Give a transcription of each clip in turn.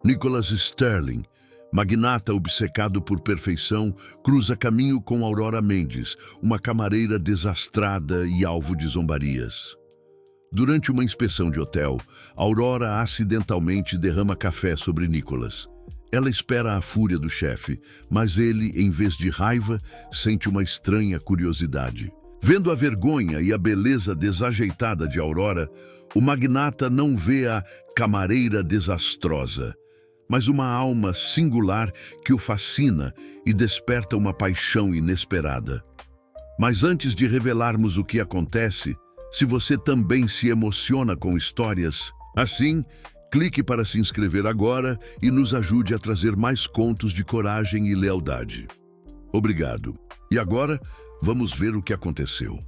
Nicholas Sterling, magnata obcecado por perfeição, cruza caminho com Aurora Mendes, uma camareira desastrada e alvo de zombarias. Durante uma inspeção de hotel, Aurora acidentalmente derrama café sobre Nicholas. Ela espera a fúria do chefe, mas ele, em vez de raiva, sente uma estranha curiosidade. Vendo a vergonha e a beleza desajeitada de Aurora, o magnata não vê a camareira desastrosa, mas uma alma singular que o fascina e desperta uma paixão inesperada. Mas antes de revelarmos o que acontece, se você também se emociona com histórias assim, clique para se inscrever agora e nos ajude a trazer mais contos de coragem e lealdade. Obrigado. E agora, vamos ver o que aconteceu.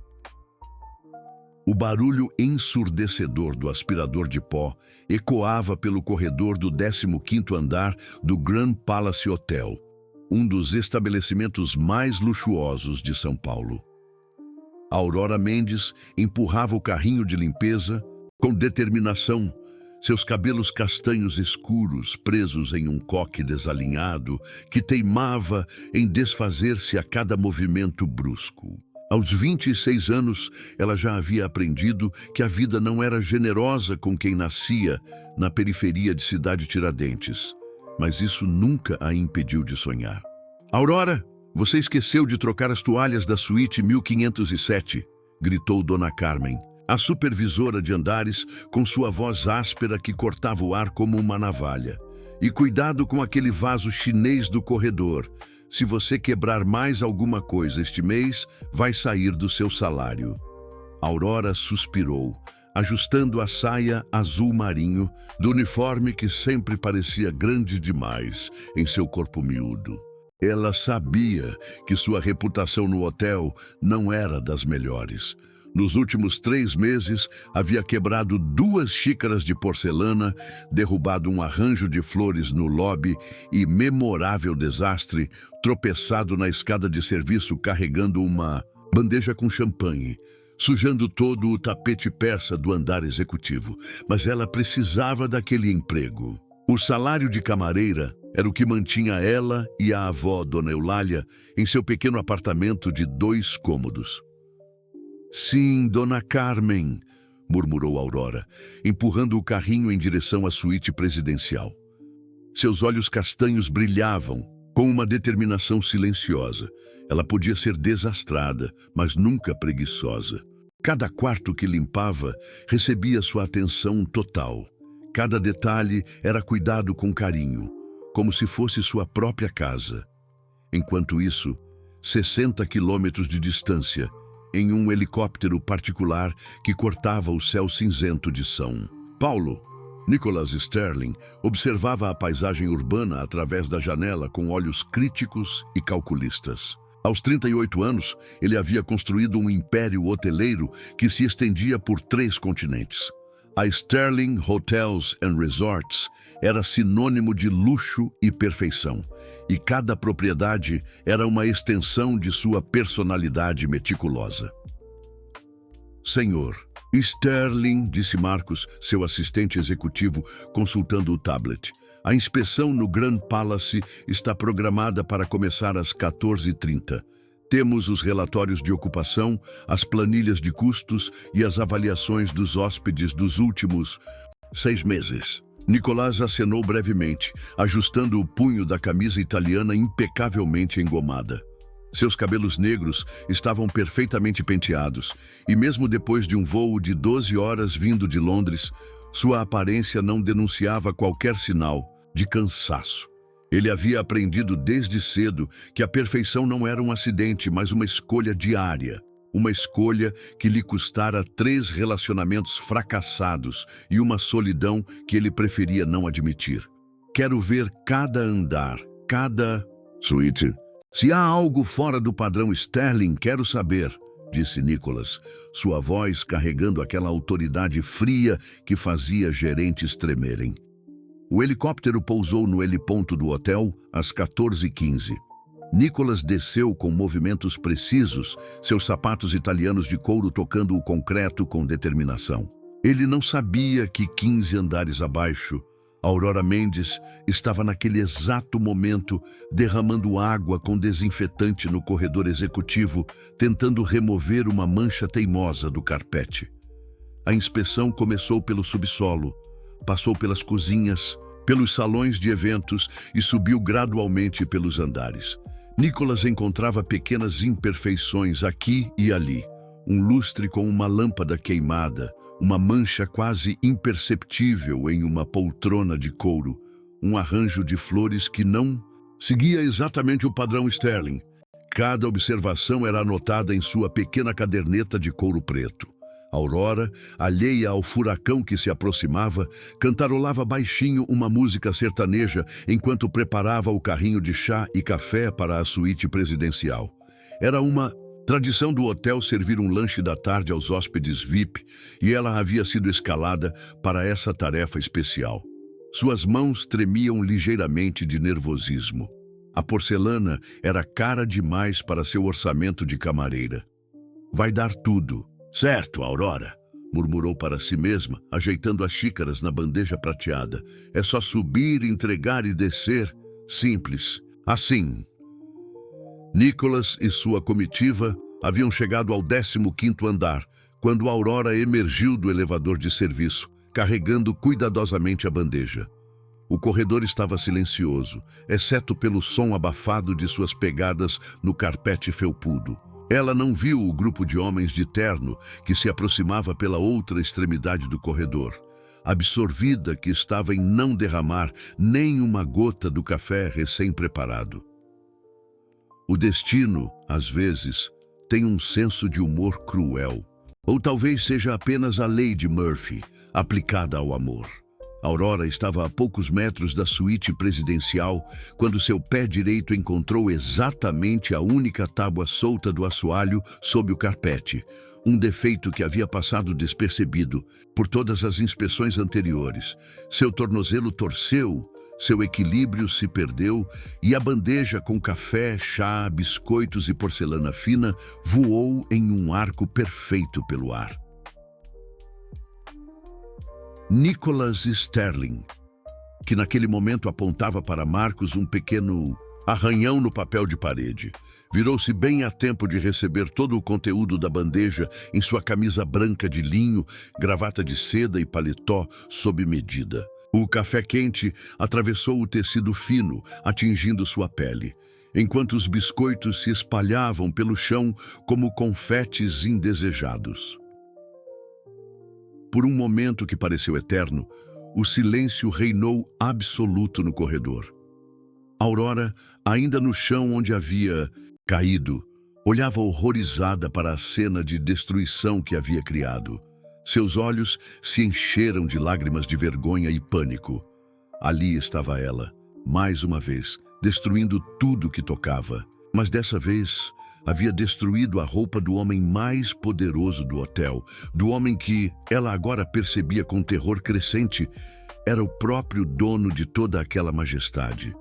O barulho ensurdecedor do aspirador de pó ecoava pelo corredor do 15º andar do Grand Palace Hotel, um dos estabelecimentos mais luxuosos de São Paulo. Aurora Mendes empurrava o carrinho de limpeza com determinação, seus cabelos castanhos escuros presos em um coque desalinhado que teimava em desfazer-se a cada movimento brusco. Aos 26 anos, ela já havia aprendido que a vida não era generosa com quem nascia na periferia de Cidade Tiradentes, mas isso nunca a impediu de sonhar. Aurora, você esqueceu de trocar as toalhas da suíte 1507, gritou Dona Carmen, a supervisora de andares, com sua voz áspera que cortava o ar como uma navalha. E cuidado com aquele vaso chinês do corredor. Se você quebrar mais alguma coisa este mês, vai sair do seu salário. Aurora suspirou, ajustando a saia azul marinho do uniforme que sempre parecia grande demais em seu corpo miúdo. Ela sabia que sua reputação no hotel não era das melhores. Nos últimos 3 meses, havia quebrado 2 xícaras de porcelana, derrubado um arranjo de flores no lobby e, memorável desastre, tropeçado na escada de serviço carregando uma bandeja com champanhe, sujando todo o tapete persa do andar executivo. Mas ela precisava daquele emprego. O salário de camareira era o que mantinha ela e a avó, Dona Eulália, em seu pequeno apartamento de 2 cômodos. Sim, Dona Carmen, murmurou Aurora, empurrando o carrinho em direção à suíte presidencial. Seus olhos castanhos brilhavam com uma determinação silenciosa. Ela podia ser desastrada, mas nunca preguiçosa. Cada quarto que limpava recebia sua atenção total. Cada detalhe era cuidado com carinho, como se fosse sua própria casa. Enquanto isso, 60 quilômetros de distância, em um helicóptero particular que cortava o céu cinzento de São Paulo, Nicholas Sterling observava a paisagem urbana através da janela com olhos críticos e calculistas. Aos 38 anos, ele havia construído um império hoteleiro que se estendia por 3 continentes. A Sterling Hotels and Resorts era sinônimo de luxo e perfeição, e cada propriedade era uma extensão de sua personalidade meticulosa. Senhor, Sterling, disse Marcos, seu assistente executivo, consultando o tablet. A inspeção no Grand Palace está programada para começar às 14h30. Temos os relatórios de ocupação, as planilhas de custos e as avaliações dos hóspedes dos últimos 6 meses. Nicolás acenou brevemente, ajustando o punho da camisa italiana impecavelmente engomada. Seus cabelos negros estavam perfeitamente penteados, e mesmo depois de um voo de 12 horas vindo de Londres, sua aparência não denunciava qualquer sinal de cansaço. Ele havia aprendido desde cedo que a perfeição não era um acidente, mas uma escolha diária. Uma escolha que lhe custara 3 relacionamentos fracassados e uma solidão que ele preferia não admitir. Quero ver cada andar, cada suíte. Se há algo fora do padrão Sterling, quero saber, disse Nicholas, sua voz carregando aquela autoridade fria que fazia gerentes tremerem. O helicóptero pousou no heliponto do hotel às 14h15. Nicholas desceu com movimentos precisos, seus sapatos italianos de couro tocando o concreto com determinação. Ele não sabia que 15 andares abaixo, Aurora Mendes estava naquele exato momento derramando água com desinfetante no corredor executivo, tentando remover uma mancha teimosa do carpete. A inspeção começou pelo subsolo, passou pelas cozinhas, pelos salões de eventos e subiu gradualmente pelos andares. Nicholas encontrava pequenas imperfeições aqui e ali. Um lustre com uma lâmpada queimada, uma mancha quase imperceptível em uma poltrona de couro, um arranjo de flores que não seguia exatamente o padrão Sterling. Cada observação era anotada em sua pequena caderneta de couro preto. Aurora, alheia ao furacão que se aproximava, cantarolava baixinho uma música sertaneja enquanto preparava o carrinho de chá e café para a suíte presidencial. Era uma tradição do hotel servir um lanche da tarde aos hóspedes VIP e ela havia sido escalada para essa tarefa especial. Suas mãos tremiam ligeiramente de nervosismo. A porcelana era cara demais para seu orçamento de camareira. Vai dar tudo. Certo, Aurora, murmurou para si mesma, ajeitando as xícaras na bandeja prateada. É só subir, entregar e descer. Simples. Assim. Nicholas e sua comitiva haviam chegado ao 15º andar, quando Aurora emergiu do elevador de serviço, carregando cuidadosamente a bandeja. O corredor estava silencioso, exceto pelo som abafado de suas pegadas no carpete felpudo. Ela não viu o grupo de homens de terno que se aproximava pela outra extremidade do corredor, absorvida que estava em não derramar nem uma gota do café recém-preparado. O destino, às vezes, tem um senso de humor cruel. Ou talvez seja apenas a lei de Murphy, aplicada ao amor. Aurora estava a poucos metros da suíte presidencial quando seu pé direito encontrou exatamente a única tábua solta do assoalho sob o carpete, um defeito que havia passado despercebido por todas as inspeções anteriores. Seu tornozelo torceu, seu equilíbrio se perdeu e a bandeja com café, chá, biscoitos e porcelana fina voou em um arco perfeito pelo ar. Nicholas Sterling, que naquele momento apontava para Marcos um pequeno arranhão no papel de parede, virou-se bem a tempo de receber todo o conteúdo da bandeja em sua camisa branca de linho, gravata de seda e paletó sob medida. O café quente atravessou o tecido fino, atingindo sua pele, enquanto os biscoitos se espalhavam pelo chão como confetes indesejados. Por um momento que pareceu eterno, o silêncio reinou absoluto no corredor. Aurora, ainda no chão onde havia caído, olhava horrorizada para a cena de destruição que havia criado. Seus olhos se encheram de lágrimas de vergonha e pânico. Ali estava ela, mais uma vez, destruindo tudo que tocava. Mas dessa vez, havia destruído a roupa do homem mais poderoso do hotel, do homem que ela agora percebia com terror crescente, era o próprio dono de toda aquela majestade.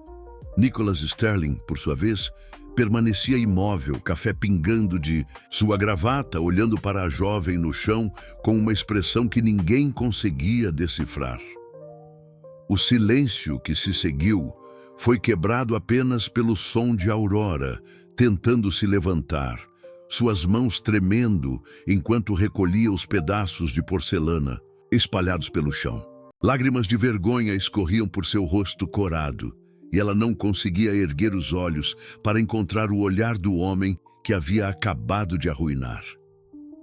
Nicholas Sterling, por sua vez, permanecia imóvel, café pingando de sua gravata, olhando para a jovem no chão com uma expressão que ninguém conseguia decifrar. O silêncio que se seguiu foi quebrado apenas pelo som de Aurora, tentando se levantar, suas mãos tremendo enquanto recolhia os pedaços de porcelana espalhados pelo chão. Lágrimas de vergonha escorriam por seu rosto corado, e ela não conseguia erguer os olhos para encontrar o olhar do homem que havia acabado de arruinar.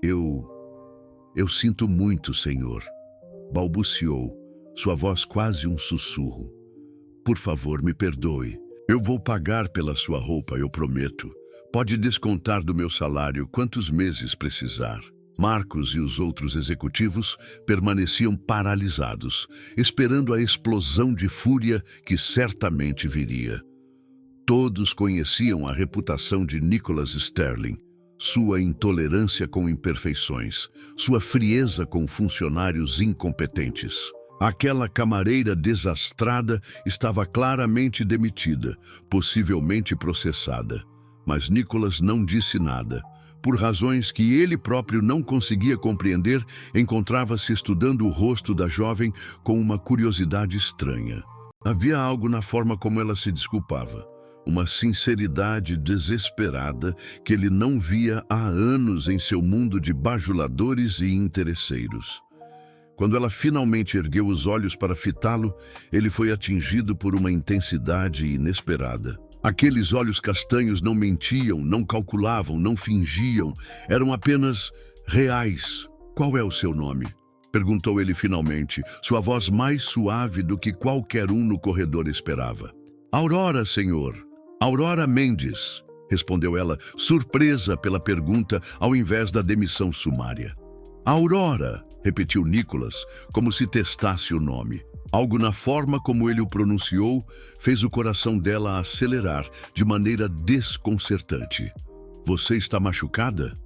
Eu sinto muito, senhor, balbuciou, sua voz quase um sussurro. Por favor, me perdoe. Eu vou pagar pela sua roupa, eu prometo. Pode descontar do meu salário quantos meses precisar. Marcos e os outros executivos permaneciam paralisados, esperando a explosão de fúria que certamente viria. Todos conheciam a reputação de Nicholas Sterling, sua intolerância com imperfeições, sua frieza com funcionários incompetentes. Aquela camareira desastrada estava claramente demitida, possivelmente processada. Mas Nicholas não disse nada, por razões que ele próprio não conseguia compreender, encontrava-se estudando o rosto da jovem com uma curiosidade estranha. Havia algo na forma como ela se desculpava, uma sinceridade desesperada que ele não via há anos em seu mundo de bajuladores e interesseiros. Quando ela finalmente ergueu os olhos para fitá-lo, ele foi atingido por uma intensidade inesperada. Aqueles olhos castanhos não mentiam, não calculavam, não fingiam, eram apenas reais. Qual é o seu nome? Perguntou ele finalmente, sua voz mais suave do que qualquer um no corredor esperava. Aurora, senhor. Aurora Mendes, respondeu ela, surpresa pela pergunta ao invés da demissão sumária. Aurora, repetiu Nicholas, como se testasse o nome. Algo na forma como ele o pronunciou fez o coração dela acelerar de maneira desconcertante. Você está machucada?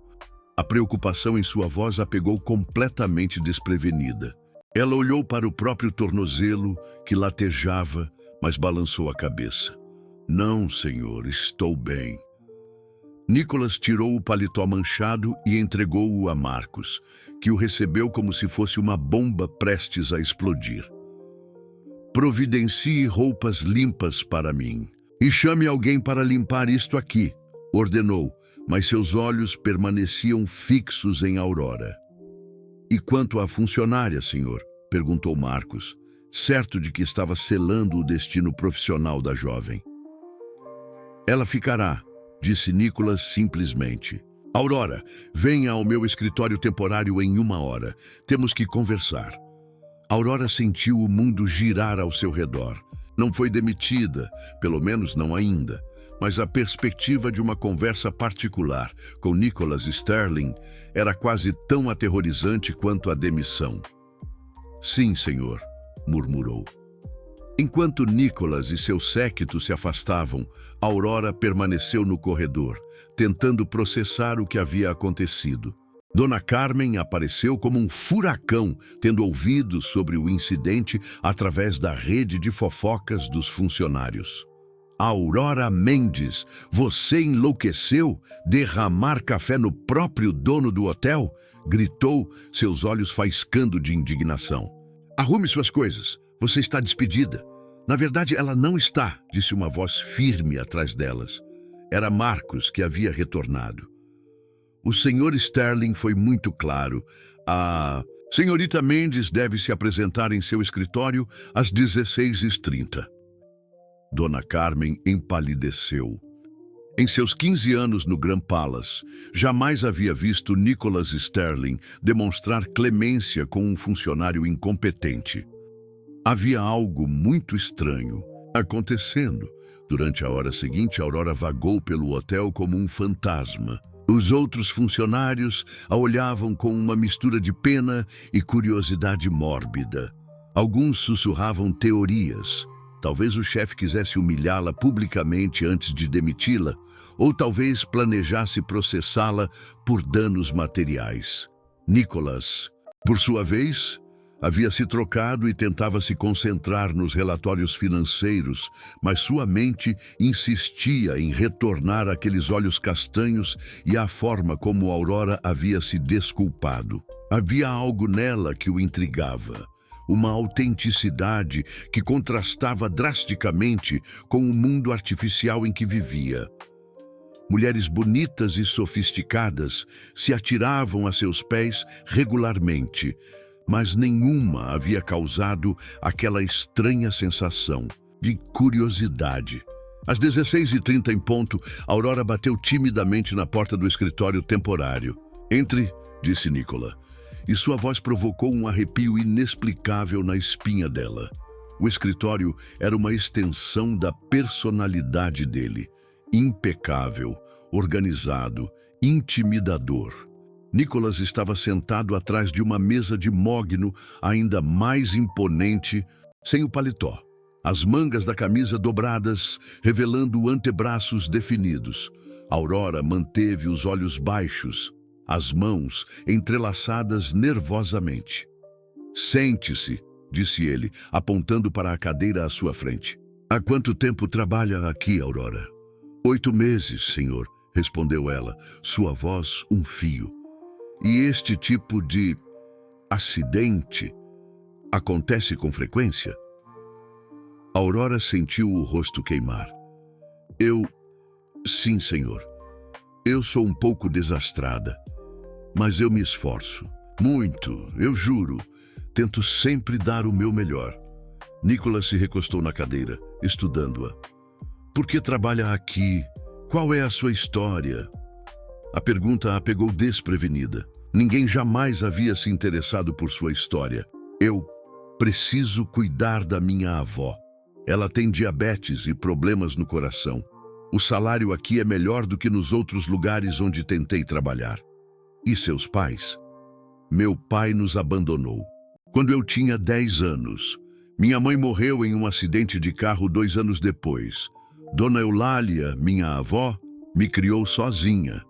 A preocupação em sua voz a pegou completamente desprevenida. Ela olhou para o próprio tornozelo, que latejava, mas balançou a cabeça. Não, senhor, estou bem. Nicholas tirou o paletó manchado e entregou-o a Marcos, que o recebeu como se fosse uma bomba prestes a explodir. Providencie roupas limpas para mim. E chame alguém para limpar isto aqui, ordenou, mas seus olhos permaneciam fixos em Aurora. E quanto à funcionária, senhor? Perguntou Marcos, certo de que estava selando o destino profissional da jovem. Ela ficará, disse Nicholas simplesmente. Aurora, venha ao meu escritório temporário em 1 hora. Temos que conversar. Aurora sentiu o mundo girar ao seu redor. Não foi demitida, pelo menos não ainda, mas a perspectiva de uma conversa particular com Nicholas Sterling era quase tão aterrorizante quanto a demissão. Sim, senhor, murmurou. Enquanto Nicholas e seu séquito se afastavam, Aurora permaneceu no corredor, tentando processar o que havia acontecido. Dona Carmen apareceu como um furacão, tendo ouvido sobre o incidente através da rede de fofocas dos funcionários. Aurora Mendes, você enlouqueceu? Derramar café no próprio dono do hotel? Gritou, seus olhos faiscando de indignação. Arrume suas coisas, você está despedida. Na verdade, ela não está, disse uma voz firme atrás delas. Era Marcos que havia retornado. O senhor Sterling foi muito claro. A senhorita Mendes deve se apresentar em seu escritório às 16h30. Dona Carmen empalideceu. Em seus 15 anos no Grand Palace, jamais havia visto Nicholas Sterling demonstrar clemência com um funcionário incompetente. Havia algo muito estranho acontecendo. Durante a hora seguinte, Aurora vagou pelo hotel como um fantasma. Os outros funcionários a olhavam com uma mistura de pena e curiosidade mórbida. Alguns sussurravam teorias. Talvez o chefe quisesse humilhá-la publicamente antes de demiti-la, ou talvez planejasse processá-la por danos materiais. Nicholas, por sua vez, havia se trocado e tentava se concentrar nos relatórios financeiros, mas sua mente insistia em retornar aqueles olhos castanhos e à forma como Aurora havia se desculpado. Havia algo nela que o intrigava, uma autenticidade que contrastava drasticamente com o mundo artificial em que vivia. Mulheres bonitas e sofisticadas se atiravam a seus pés regularmente, mas nenhuma havia causado aquela estranha sensação de curiosidade. Às 16h30 em ponto, Aurora bateu timidamente na porta do escritório temporário. Entre, disse Nicholas, e sua voz provocou um arrepio inexplicável na espinha dela. O escritório era uma extensão da personalidade dele, impecável, organizado, intimidador. Nicholas estava sentado atrás de uma mesa de mogno ainda mais imponente, sem o paletó. As mangas da camisa dobradas, revelando antebraços definidos. Aurora manteve os olhos baixos, as mãos entrelaçadas nervosamente. Sente-se, disse ele, apontando para a cadeira à sua frente. Há quanto tempo trabalha aqui, Aurora? 8 meses, senhor, respondeu ela, sua voz um fio. E este tipo de acidente acontece com frequência? Aurora sentiu o rosto queimar. Sim, senhor. Eu sou um pouco desastrada, mas eu me esforço. Muito, eu juro. Tento sempre dar o meu melhor. Nicholas se recostou na cadeira, estudando-a. Por que trabalha aqui? Qual é a sua história? A pergunta a pegou desprevenida. Ninguém jamais havia se interessado por sua história. Eu preciso cuidar da minha avó. Ela tem diabetes e problemas no coração. O salário aqui é melhor do que nos outros lugares onde tentei trabalhar. E seus pais? Meu pai nos abandonou. Quando eu tinha 10 anos, minha mãe morreu em um acidente de carro 2 anos depois. Dona Eulália, minha avó, me criou sozinha.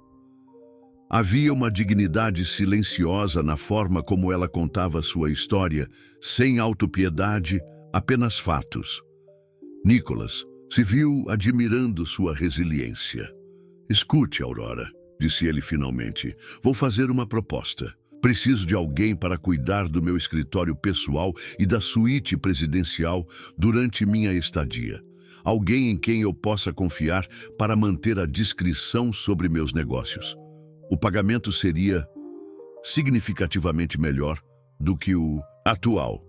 Havia uma dignidade silenciosa na forma como ela contava sua história, sem autopiedade, apenas fatos. Nicholas se viu admirando sua resiliência. Escute, Aurora, disse ele finalmente. Vou fazer uma proposta. Preciso de alguém para cuidar do meu escritório pessoal e da suíte presidencial durante minha estadia. Alguém em quem eu possa confiar para manter a discrição sobre meus negócios. O pagamento seria significativamente melhor do que o atual.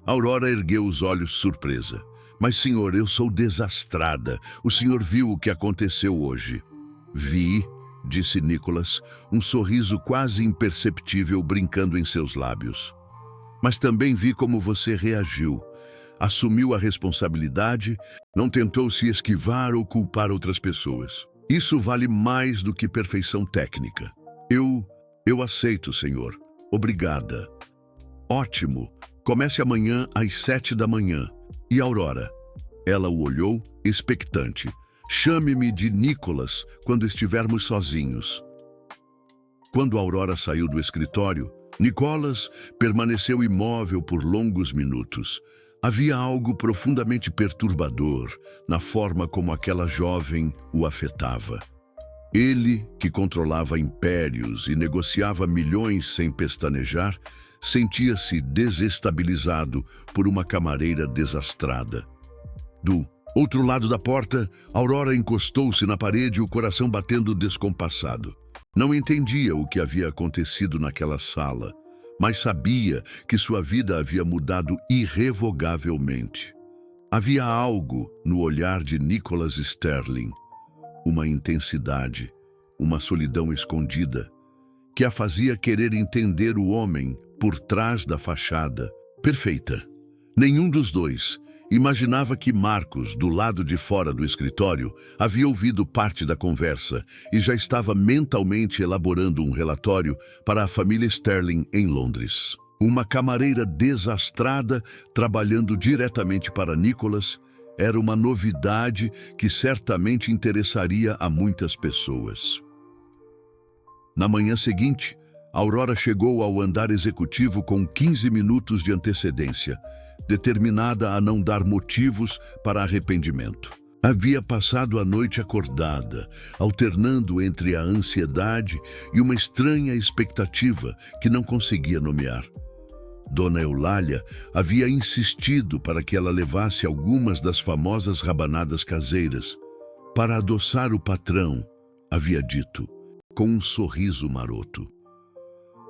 Aurora ergueu os olhos surpresa. Mas, senhor, eu sou desastrada. O senhor viu o que aconteceu hoje? Vi, disse Nicholas, um sorriso quase imperceptível brincando em seus lábios. Mas também vi como você reagiu. Assumiu a responsabilidade, não tentou se esquivar ou culpar outras pessoas. Isso vale mais do que perfeição técnica. Eu aceito, senhor. Obrigada. Ótimo. Comece amanhã às 7 da manhã. E Aurora? Ela o olhou, expectante. Chame-me de Nicholas quando estivermos sozinhos. Quando Aurora saiu do escritório, Nicholas permaneceu imóvel por longos minutos. Havia algo profundamente perturbador na forma como aquela jovem o afetava. Ele, que controlava impérios e negociava milhões sem pestanejar, sentia-se desestabilizado por uma camareira desastrada. Do outro lado da porta, Aurora encostou-se na parede, o coração batendo descompassado. Não entendia o que havia acontecido naquela sala, mas sabia que sua vida havia mudado irrevogavelmente. Havia algo no olhar de Nicholas Sterling, uma intensidade, uma solidão escondida, que a fazia querer entender o homem por trás da fachada perfeita. Nenhum dos dois imaginava que Marcos, do lado de fora do escritório, havia ouvido parte da conversa e já estava mentalmente elaborando um relatório para a família Sterling em Londres. Uma camareira desastrada trabalhando diretamente para Nicholas era uma novidade que certamente interessaria a muitas pessoas. Na manhã seguinte, Aurora chegou ao andar executivo com 15 minutos de antecedência, determinada a não dar motivos para arrependimento. Havia passado a noite acordada, alternando entre a ansiedade e uma estranha expectativa que não conseguia nomear. Dona Eulália havia insistido para que ela levasse algumas das famosas rabanadas caseiras. Para adoçar o patrão, havia dito, com um sorriso maroto.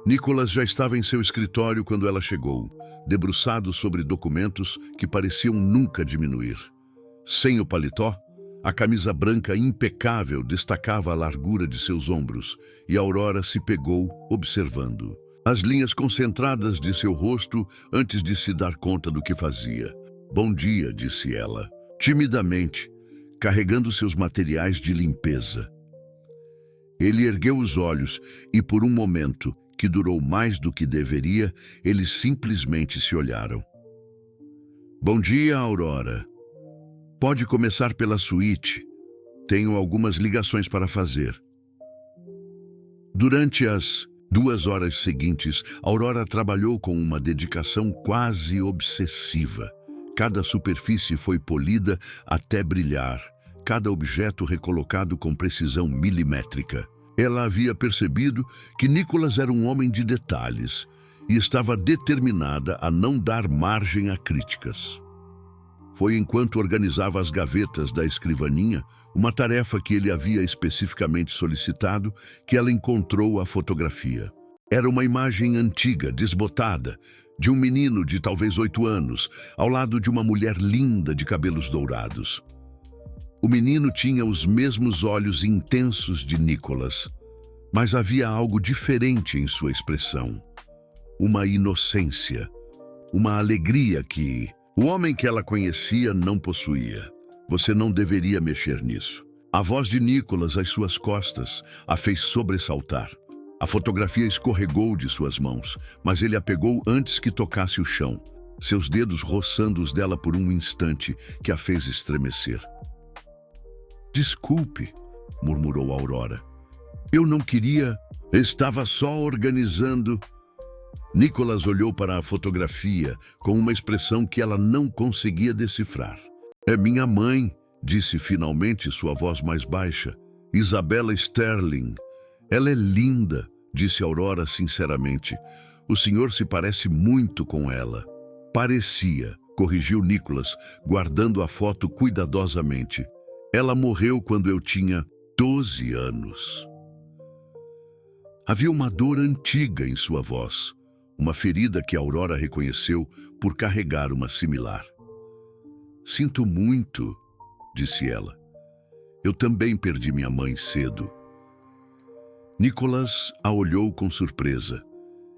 Nicholas já estava em seu escritório quando ela chegou, debruçado sobre documentos que pareciam nunca diminuir. Sem o paletó, a camisa branca impecável destacava a largura de seus ombros e Aurora se pegou observando as linhas concentradas de seu rosto antes de se dar conta do que fazia. Bom dia, disse ela, timidamente, carregando seus materiais de limpeza. Ele ergueu os olhos e, por um momento, que durou mais do que deveria, eles simplesmente se olharam. Bom dia, Aurora. Pode começar pela suíte. Tenho algumas ligações para fazer. Durante as 2 horas seguintes, Aurora trabalhou com uma dedicação quase obsessiva. Cada superfície foi polida até brilhar. cada objeto recolocado com precisão milimétrica. Ela havia percebido que Nicholas era um homem de detalhes e estava determinada a não dar margem a críticas. Foi enquanto organizava as gavetas da escrivaninha, uma tarefa que ele havia especificamente solicitado, que ela encontrou a fotografia. Era uma imagem antiga, desbotada, de um menino de talvez 8 anos, ao lado de uma mulher linda de cabelos dourados. O menino tinha os mesmos olhos intensos de Nicholas, mas havia algo diferente em sua expressão. Uma inocência, uma alegria que o homem que ela conhecia não possuía. Você não deveria mexer nisso. A voz de Nicholas às suas costas a fez sobressaltar. A fotografia escorregou de suas mãos, mas ele a pegou antes que tocasse o chão, seus dedos roçando os dela por um instante que a fez estremecer. Desculpe, murmurou Aurora. Eu não queria... Estava só organizando... Nicholas olhou para a fotografia com uma expressão que ela não conseguia decifrar. É minha mãe, disse finalmente sua voz mais baixa. Isabella Sterling. Ela é linda, disse Aurora sinceramente. O senhor se parece muito com ela. Parecia, corrigiu Nicholas, guardando a foto cuidadosamente. Ela morreu quando eu tinha 12 anos. Havia uma dor antiga em sua voz. Uma ferida que Aurora reconheceu por carregar uma similar. Sinto muito, disse ela. Eu também perdi minha mãe cedo. Nicholas a olhou com surpresa.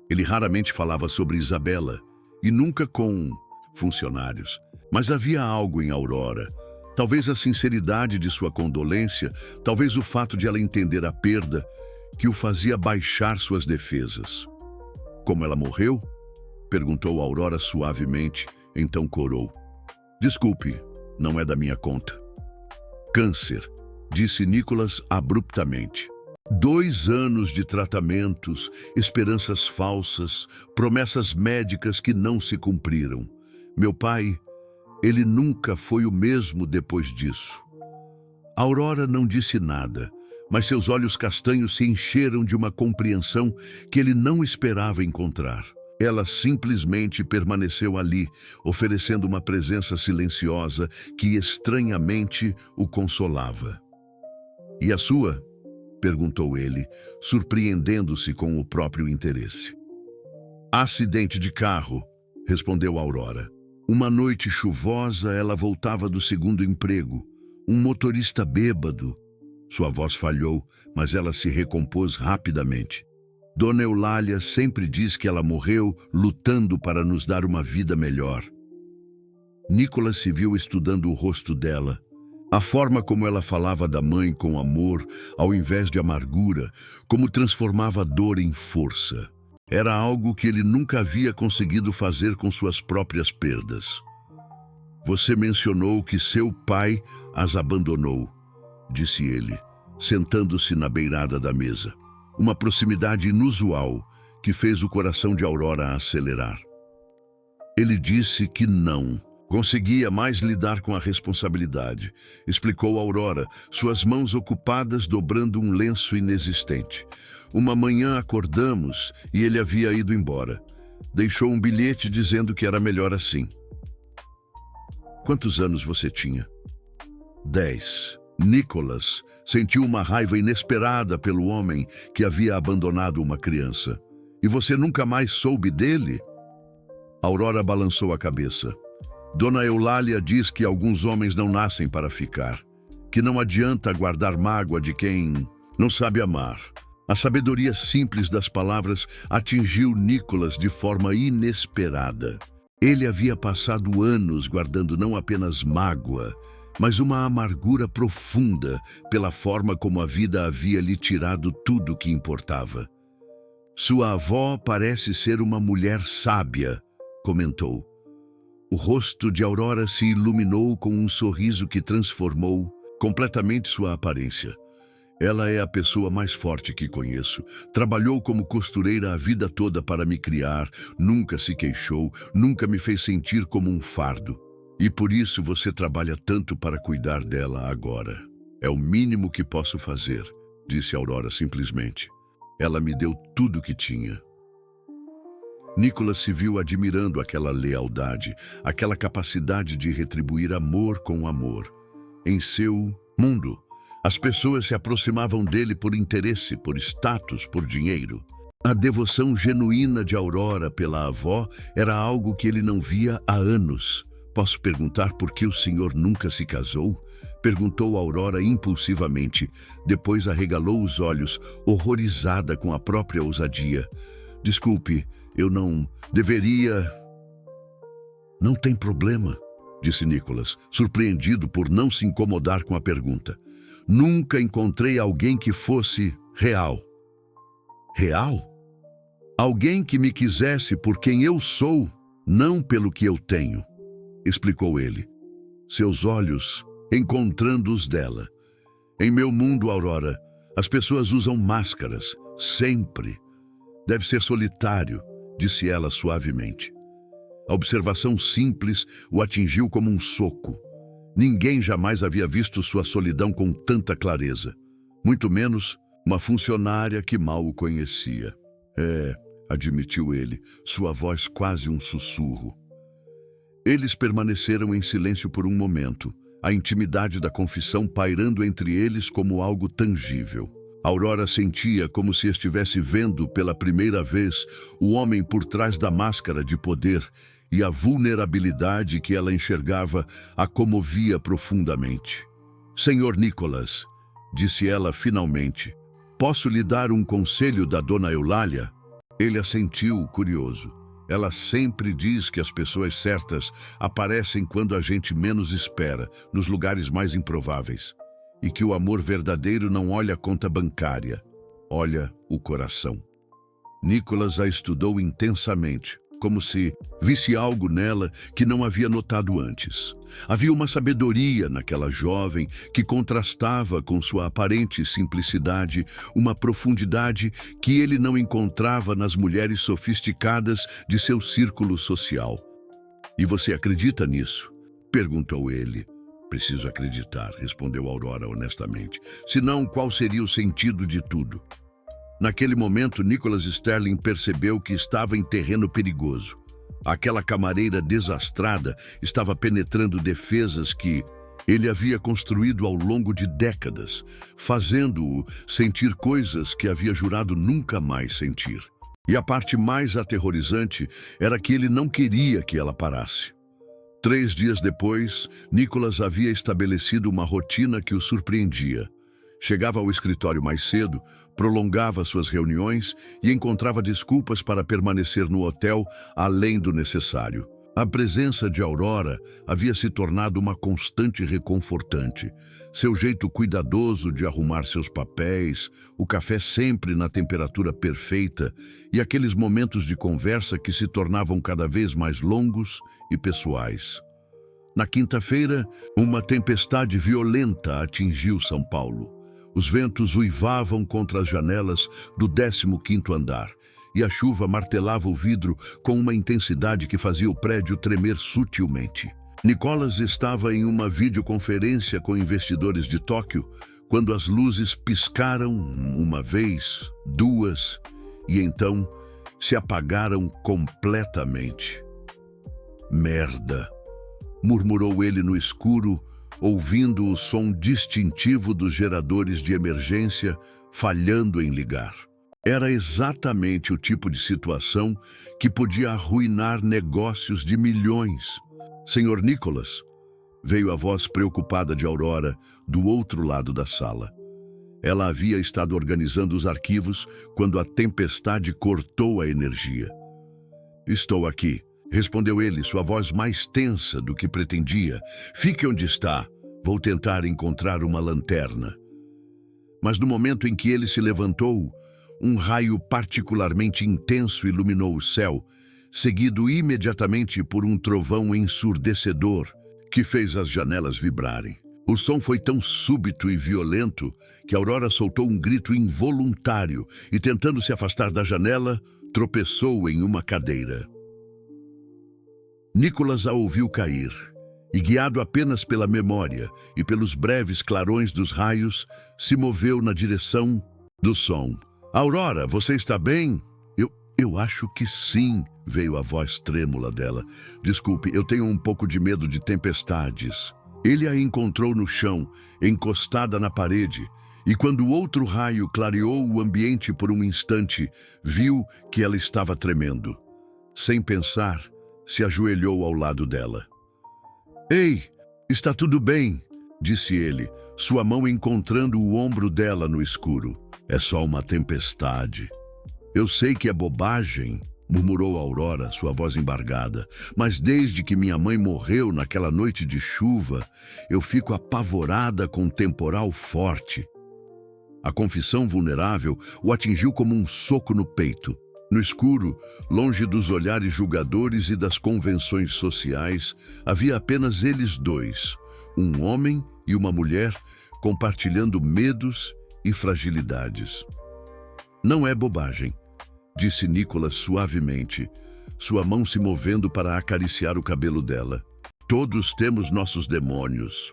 Ele raramente falava sobre Isabella e nunca com funcionários. Mas havia algo em Aurora. Talvez a sinceridade de sua condolência, talvez o fato de ela entender a perda, que o fazia baixar suas defesas. Como ela morreu? Perguntou Aurora suavemente, então corou. Desculpe, não é da minha conta. Câncer, disse Nicholas abruptamente. 2 anos de tratamentos, esperanças falsas, promessas médicas que não se cumpriram. Meu pai, ele nunca foi o mesmo depois disso. Aurora não disse nada, mas seus olhos castanhos se encheram de uma compreensão que ele não esperava encontrar. Ela simplesmente permaneceu ali, oferecendo uma presença silenciosa que estranhamente o consolava. E a sua? Perguntou ele, surpreendendo-se com o próprio interesse. Acidente de carro, respondeu Aurora. Uma noite chuvosa, ela voltava do segundo emprego. Um motorista bêbado. Sua voz falhou, mas ela se recompôs rapidamente. Dona Eulália sempre diz que ela morreu lutando para nos dar uma vida melhor. Nicholas se viu estudando o rosto dela. A forma como ela falava da mãe com amor, ao invés de amargura, como transformava a dor em força. Era algo que ele nunca havia conseguido fazer com suas próprias perdas. Você mencionou que seu pai as abandonou, disse ele, sentando-se na beirada da mesa. Uma proximidade inusual que fez o coração de Aurora acelerar. Ele disse que não conseguia mais lidar com a responsabilidade, explicou Aurora, suas mãos ocupadas dobrando um lenço inexistente. Uma manhã acordamos e ele havia ido embora. Deixou um bilhete dizendo que era melhor assim. Quantos anos você tinha? 10. Nicholas sentiu uma raiva inesperada pelo homem que havia abandonado uma criança. E você nunca mais soube dele? Aurora balançou a cabeça. Dona Eulália diz que alguns homens não nascem para ficar, que não adianta guardar mágoa de quem não sabe amar. A sabedoria simples das palavras atingiu Nicholas de forma inesperada. Ele havia passado anos guardando não apenas mágoa, mas uma amargura profunda pela forma como a vida havia lhe tirado tudo o que importava. Sua avó parece ser uma mulher sábia, comentou. O rosto de Aurora se iluminou com um sorriso que transformou completamente sua aparência. Ela é a pessoa mais forte que conheço. Trabalhou como costureira a vida toda para me criar, nunca se queixou, nunca me fez sentir como um fardo. E por isso você trabalha tanto para cuidar dela agora. É o mínimo que posso fazer, disse Aurora simplesmente. Ela me deu tudo o que tinha. Nicholas se viu admirando aquela lealdade, aquela capacidade de retribuir amor com amor. Em seu mundo, as pessoas se aproximavam dele por interesse, por status, por dinheiro. A devoção genuína de Aurora pela avó era algo que ele não via há anos. Posso perguntar por que o senhor nunca se casou? Perguntou Aurora impulsivamente. Depois arregalou os olhos, horrorizada com a própria ousadia. Desculpe, eu não deveria... Não tem problema, disse Nicholas, surpreendido por não se incomodar com a pergunta. Nunca encontrei alguém que fosse real. Real? Alguém que me quisesse por quem eu sou, não pelo que eu tenho, explicou ele, seus olhos encontrando os dela. Em meu mundo, Aurora, as pessoas usam máscaras, sempre. Deve ser solitário, disse ela suavemente. A observação simples o atingiu como um soco. Ninguém jamais havia visto sua solidão com tanta clareza, muito menos uma funcionária que mal o conhecia. Admitiu ele, sua voz quase um sussurro. Eles permaneceram em silêncio por um momento, a intimidade da confissão pairando entre eles como algo tangível. Aurora sentia como se estivesse vendo pela primeira vez o homem por trás da máscara de poder, e a vulnerabilidade que ela enxergava a comovia profundamente. Senhor Nicholas, disse ela finalmente, posso lhe dar um conselho da dona Eulália? Ele assentiu, curioso. Ela sempre diz que as pessoas certas aparecem quando a gente menos espera, nos lugares mais improváveis. E que o amor verdadeiro não olha a conta bancária, olha o coração. Nicholas a estudou intensamente, como se visse algo nela que não havia notado antes. Havia uma sabedoria naquela jovem que contrastava com sua aparente simplicidade, uma profundidade que ele não encontrava nas mulheres sofisticadas de seu círculo social. E você acredita nisso? Perguntou ele. Preciso acreditar, respondeu Aurora honestamente. Senão, qual seria o sentido de tudo? Naquele momento, Nicholas Sterling percebeu que estava em terreno perigoso. Aquela camareira desastrada estava penetrando defesas que ele havia construído ao longo de décadas, fazendo-o sentir coisas que havia jurado nunca mais sentir. E a parte mais aterrorizante era que ele não queria que ela parasse. 3 dias depois, Nicholas havia estabelecido uma rotina que o surpreendia. Chegava ao escritório mais cedo, prolongava suas reuniões e encontrava desculpas para permanecer no hotel além do necessário. A presença de Aurora havia se tornado uma constante reconfortante. Seu jeito cuidadoso de arrumar seus papéis, o café sempre na temperatura perfeita e aqueles momentos de conversa que se tornavam cada vez mais longos e pessoais. Na quinta-feira, uma tempestade violenta atingiu São Paulo. Os ventos uivavam contra as janelas do 15º andar e a chuva martelava o vidro com uma intensidade que fazia o prédio tremer sutilmente. Nicholas estava em uma videoconferência com investidores de Tóquio quando as luzes piscaram uma vez, 2 e então se apagaram completamente. Merda! Murmurou ele no escuro, ouvindo o som distintivo dos geradores de emergência falhando em ligar. Era exatamente o tipo de situação que podia arruinar negócios de milhões. Senhor Nicholas, veio a voz preocupada de Aurora do outro lado da sala. Ela havia estado organizando os arquivos quando a tempestade cortou a energia. Estou aqui, respondeu ele, sua voz mais tensa do que pretendia. Fique onde está. Vou tentar encontrar uma lanterna. Mas no momento em que ele se levantou, um raio particularmente intenso iluminou o céu, seguido imediatamente por um trovão ensurdecedor que fez as janelas vibrarem. O som foi tão súbito e violento que Aurora soltou um grito involuntário e, tentando se afastar da janela, tropeçou em uma cadeira. Nicholas a ouviu cair e, guiado apenas pela memória e pelos breves clarões dos raios, se moveu na direção do som. Aurora, você está bem? Eu acho que sim, veio a voz trêmula dela. Desculpe, eu tenho um pouco de medo de tempestades. Ele a encontrou no chão, encostada na parede, e quando outro raio clareou o ambiente por um instante, viu que ela estava tremendo. Sem pensar, se ajoelhou ao lado dela. Ei, está tudo bem, disse ele, sua mão encontrando o ombro dela no escuro. É só uma tempestade. Eu sei que é bobagem, murmurou Aurora, sua voz embargada, mas desde que minha mãe morreu naquela noite de chuva, eu fico apavorada com um temporal forte. A confissão vulnerável o atingiu como um soco no peito. No escuro, longe dos olhares julgadores e das convenções sociais, havia apenas eles dois, um homem e uma mulher, compartilhando medos e fragilidades. Não é bobagem, disse Nicholas suavemente, sua mão se movendo para acariciar o cabelo dela. Todos temos nossos demônios.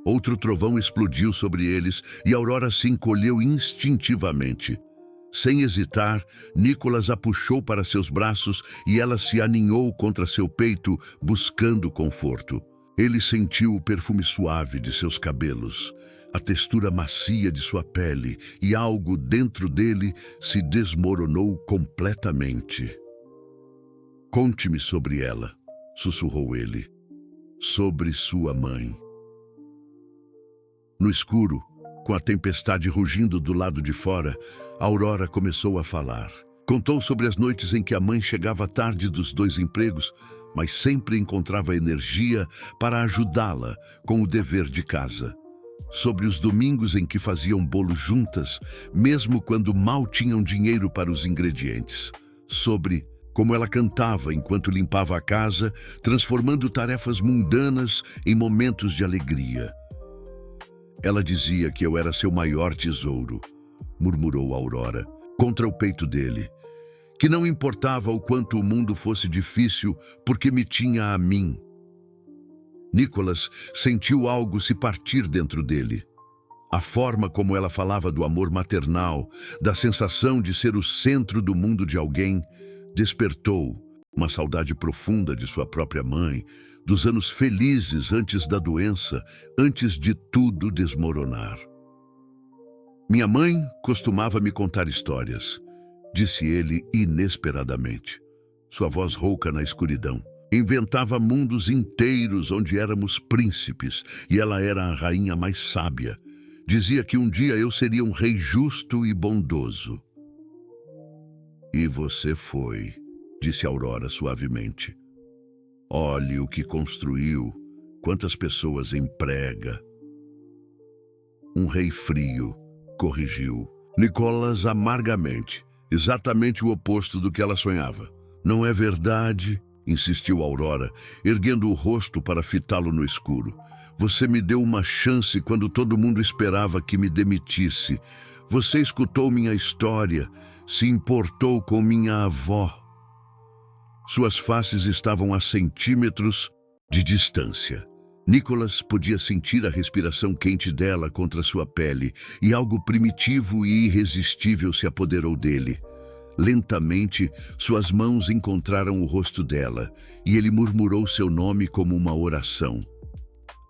Outro trovão explodiu sobre eles e Aurora se encolheu instintivamente. Sem hesitar, Nicholas a puxou para seus braços e ela se aninhou contra seu peito, buscando conforto. Ele sentiu o perfume suave de seus cabelos, a textura macia de sua pele, e algo dentro dele se desmoronou completamente. Conte-me sobre ela, sussurrou ele. Sobre sua mãe. No escuro, com a tempestade rugindo do lado de fora, Aurora começou a falar. Contou sobre as noites em que a mãe chegava tarde dos 2 empregos, mas sempre encontrava energia para ajudá-la com o dever de casa. Sobre os domingos em que faziam bolo juntas, mesmo quando mal tinham dinheiro para os ingredientes. Sobre como ela cantava enquanto limpava a casa, transformando tarefas mundanas em momentos de alegria. Ela dizia que eu era seu maior tesouro, murmurou Aurora, contra o peito dele. Que não importava o quanto o mundo fosse difícil, porque me tinha a mim. Nicholas sentiu algo se partir dentro dele. A forma como ela falava do amor maternal, da sensação de ser o centro do mundo de alguém, despertou uma saudade profunda de sua própria mãe, dos anos felizes antes da doença, antes de tudo desmoronar. Minha mãe costumava me contar histórias, disse ele inesperadamente, sua voz rouca na escuridão. Inventava mundos inteiros onde éramos príncipes e ela era a rainha mais sábia. Dizia que um dia eu seria um rei justo e bondoso. E você foi, disse Aurora suavemente. Olhe o que construiu, quantas pessoas emprega. Um rei frio, corrigiu. Nicholas amargamente, exatamente o oposto do que ela sonhava. Não é verdade, insistiu Aurora, erguendo o rosto para fitá-lo no escuro. Você me deu uma chance quando todo mundo esperava que me demitisse. Você escutou minha história, se importou com minha avó. Suas faces estavam a centímetros de distância. Nicholas podia sentir a respiração quente dela contra sua pele e algo primitivo e irresistível se apoderou dele. Lentamente, suas mãos encontraram o rosto dela e ele murmurou seu nome como uma oração.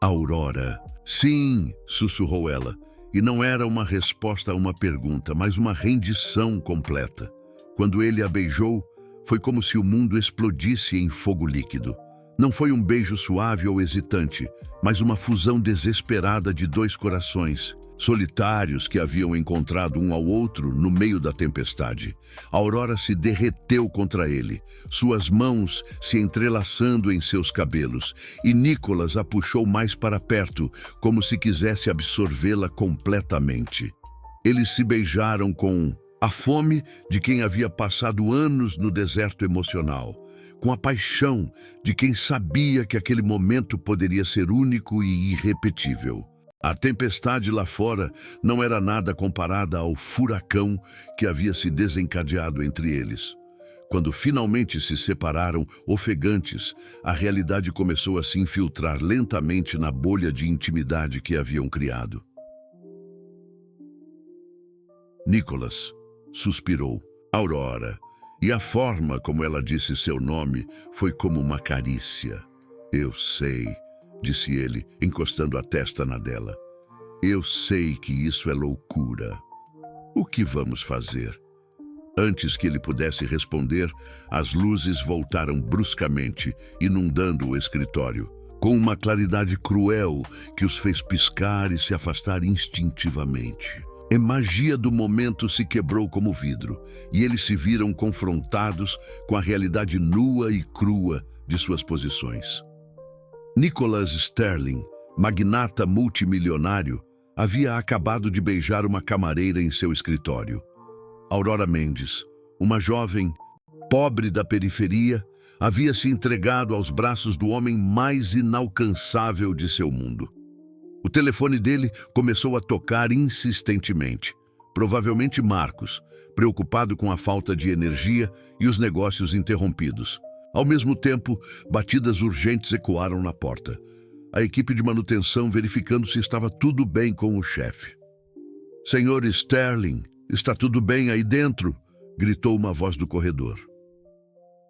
Aurora. Sim, sussurrou ela, e não era uma resposta a uma pergunta, mas uma rendição completa. Quando ele a beijou, foi como se o mundo explodisse em fogo líquido. Não foi um beijo suave ou hesitante, mas uma fusão desesperada de 2 corações, solitários que haviam encontrado um ao outro no meio da tempestade. Aurora se derreteu contra ele, suas mãos se entrelaçando em seus cabelos, e Nicholas a puxou mais para perto, como se quisesse absorvê-la completamente. Eles se beijaram com a fome de quem havia passado anos no deserto emocional, com a paixão de quem sabia que aquele momento poderia ser único e irrepetível. A tempestade lá fora não era nada comparada ao furacão que havia se desencadeado entre eles. Quando finalmente se separaram, ofegantes, a realidade começou a se infiltrar lentamente na bolha de intimidade que haviam criado. Nicholas suspirou. Aurora. E a forma como ela disse seu nome foi como uma carícia. Eu sei, disse ele, encostando a testa na dela. Eu sei que isso é loucura. O que vamos fazer? Antes que ele pudesse responder, as luzes voltaram bruscamente, inundando o escritório, com uma claridade cruel que os fez piscar e se afastar instintivamente. A magia do momento se quebrou como vidro, e eles se viram confrontados com a realidade nua e crua de suas posições. Nicholas Sterling, magnata multimilionário, havia acabado de beijar uma camareira em seu escritório. Aurora Mendes, uma jovem, pobre da periferia, havia se entregado aos braços do homem mais inalcançável de seu mundo. O telefone dele começou a tocar insistentemente. Provavelmente Marcos, preocupado com a falta de energia e os negócios interrompidos. Ao mesmo tempo, batidas urgentes ecoaram na porta. A equipe de manutenção verificando se estava tudo bem com o chefe. "Senhor Sterling, está tudo bem aí dentro?" gritou uma voz do corredor.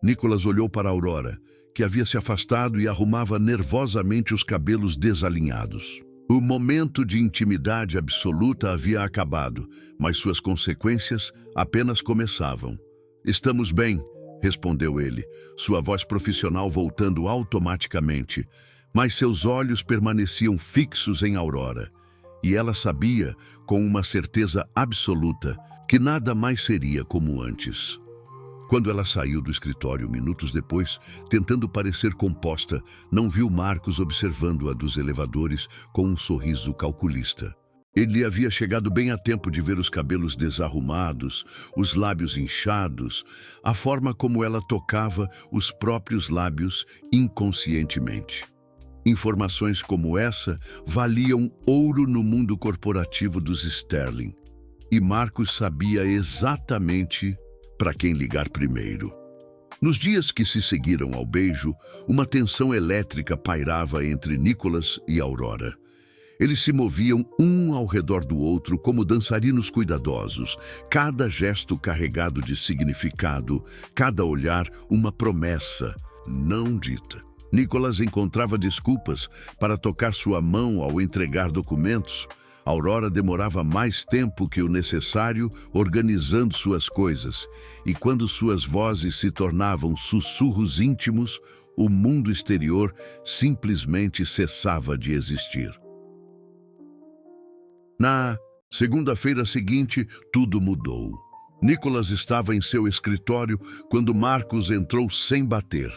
Nicholas olhou para Aurora, que havia se afastado e arrumava nervosamente os cabelos desalinhados. O momento de intimidade absoluta havia acabado, mas suas consequências apenas começavam. "Estamos bem", respondeu ele, sua voz profissional voltando automaticamente, mas seus olhos permaneciam fixos em Aurora, e ela sabia, com uma certeza absoluta, que nada mais seria como antes. Quando ela saiu do escritório minutos depois, tentando parecer composta, não viu Marcos observando-a dos elevadores com um sorriso calculista. Ele havia chegado bem a tempo de ver os cabelos desarrumados, os lábios inchados, a forma como ela tocava os próprios lábios inconscientemente. Informações como essa valiam ouro no mundo corporativo dos Sterling, e Marcos sabia exatamente para quem ligar primeiro. Nos dias que se seguiram ao beijo, uma tensão elétrica pairava entre Nicholas e Aurora. Eles se moviam um ao redor do outro como dançarinos cuidadosos, cada gesto carregado de significado, cada olhar uma promessa não dita. Nicholas encontrava desculpas para tocar sua mão ao entregar documentos. Aurora demorava mais tempo que o necessário organizando suas coisas, e quando suas vozes se tornavam sussurros íntimos, o mundo exterior simplesmente cessava de existir. Na segunda-feira seguinte, tudo mudou. Nicholas estava em seu escritório quando Marcos entrou sem bater,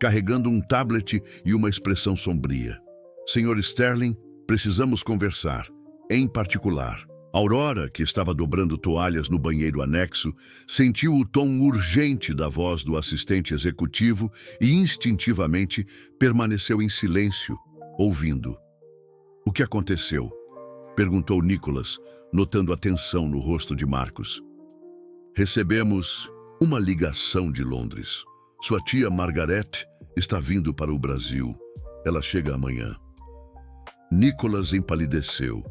carregando um tablet e uma expressão sombria. "Senhor Sterling, precisamos conversar. Em particular." Aurora, que estava dobrando toalhas no banheiro anexo, sentiu o tom urgente da voz do assistente executivo e instintivamente permaneceu em silêncio, ouvindo. "O que aconteceu?" perguntou Nicholas, notando a tensão no rosto de Marcos. "Recebemos uma ligação de Londres. Sua tia Margaret está vindo para o Brasil. Ela chega amanhã." Nicholas empalideceu.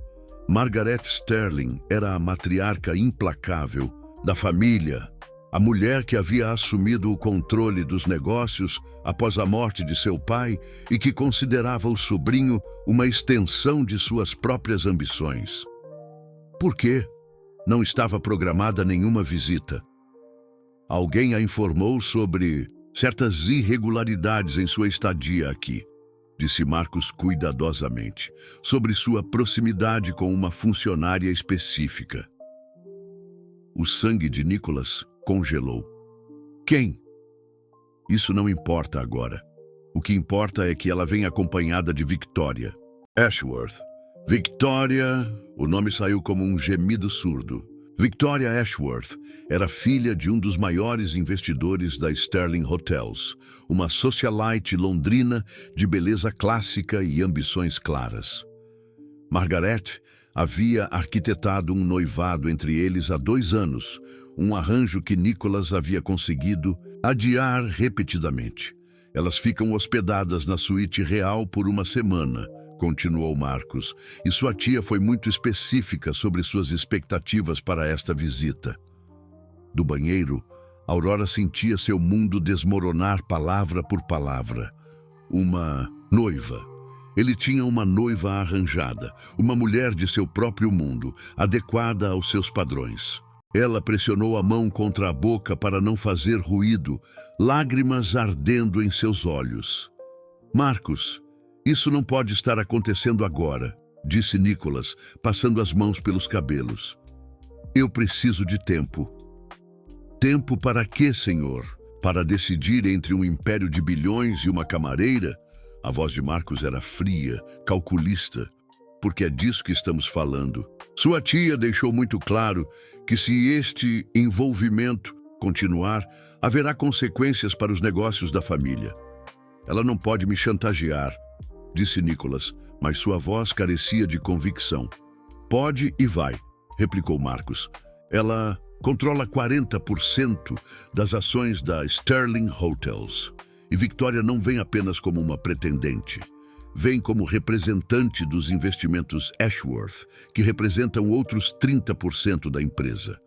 Margaret Sterling era a matriarca implacável da família, a mulher que havia assumido o controle dos negócios após a morte de seu pai e que considerava o sobrinho uma extensão de suas próprias ambições. Por quê? Não estava programada nenhuma visita. Alguém a informou sobre certas irregularidades em sua estadia aqui, disse Marcos cuidadosamente, sobre sua proximidade com uma funcionária específica. O sangue de Nicholas congelou. "Quem?" "Isso não importa agora. O que importa é que ela vem acompanhada de Victoria Ashworth." Victoria, o nome saiu como um gemido surdo. Victoria Ashworth era filha de um dos maiores investidores da Sterling Hotels, uma socialite londrina de beleza clássica e ambições claras. Margaret havia arquitetado um noivado entre eles há 2 anos, um arranjo que Nicholas havia conseguido Adiar repetidamente. Elas ficam hospedadas na suíte real por uma semana, continuou Marcos, e sua tia foi muito específica sobre suas expectativas para esta visita. Do banheiro, Aurora sentia seu mundo desmoronar palavra por palavra. Uma noiva. Ele tinha uma noiva arranjada, uma mulher de seu próprio mundo, adequada aos seus padrões. Ela pressionou a mão contra a boca para não fazer ruído, lágrimas ardendo em seus olhos. Marcos, isso não pode estar acontecendo agora, disse Nicholas, passando as mãos pelos cabelos. Eu preciso de tempo. Tempo para quê, senhor? Para decidir entre um império de bilhões e uma camareira? A voz de Marcos era fria, calculista, porque é disso que estamos falando. Sua tia deixou muito claro que se este envolvimento continuar, haverá consequências para os negócios da família. Ela não pode me chantagear, disse Nicholas, mas sua voz carecia de convicção. Pode e vai, replicou Marcos. Ela controla 40% das ações da Sterling Hotels. E Victoria não vem apenas como uma pretendente. Vem como representante dos investimentos Ashworth, que representam outros 30% da empresa.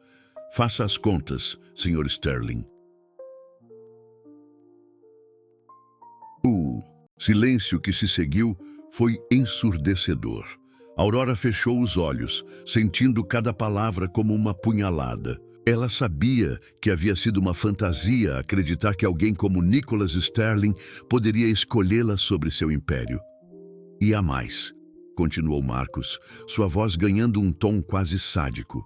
Faça as contas, Sr. Sterling. O silêncio que se seguiu foi ensurdecedor. Aurora fechou os olhos, sentindo cada palavra como uma punhalada. Ela sabia que havia sido uma fantasia acreditar que alguém como Nicholas Sterling poderia escolhê-la sobre seu império. E há mais, continuou Marcos, sua voz ganhando um tom quase sádico.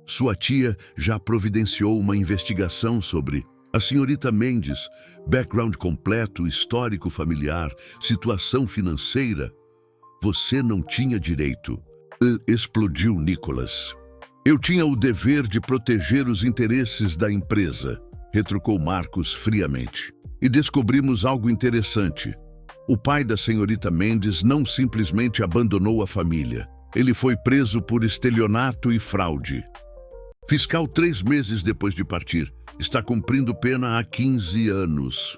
Sua tia já providenciou uma investigação sobre a senhorita Mendes, background completo, histórico familiar, situação financeira. Você não tinha direito. Explodiu Nicholas. Eu tinha o dever de proteger os interesses da empresa, retrucou Marcos friamente. E descobrimos algo interessante. O pai da senhorita Mendes não simplesmente abandonou a família. Ele foi preso por estelionato e fraude. Fiscal 3 meses depois de partir. Está cumprindo pena há 15 anos.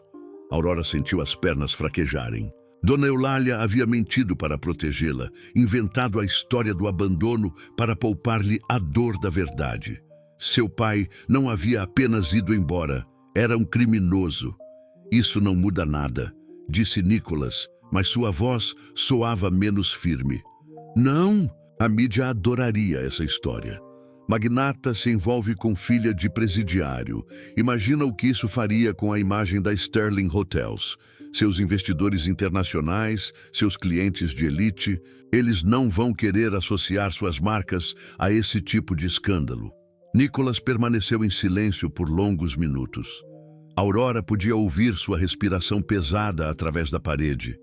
Aurora sentiu as pernas fraquejarem. Dona Eulália havia mentido para protegê-la, inventado a história do abandono para poupar-lhe a dor da verdade. Seu pai não havia apenas ido embora, era um criminoso. Isso não muda nada, disse Nicholas, mas sua voz soava menos firme. Não, a mídia adoraria essa história. Magnata se envolve com filha de presidiário. Imagina o que isso faria com a imagem da Sterling Hotels. Seus investidores internacionais, seus clientes de elite, eles não vão querer associar suas marcas a esse tipo de escândalo. Nicholas permaneceu em silêncio por longos minutos. Aurora podia ouvir sua respiração pesada através da parede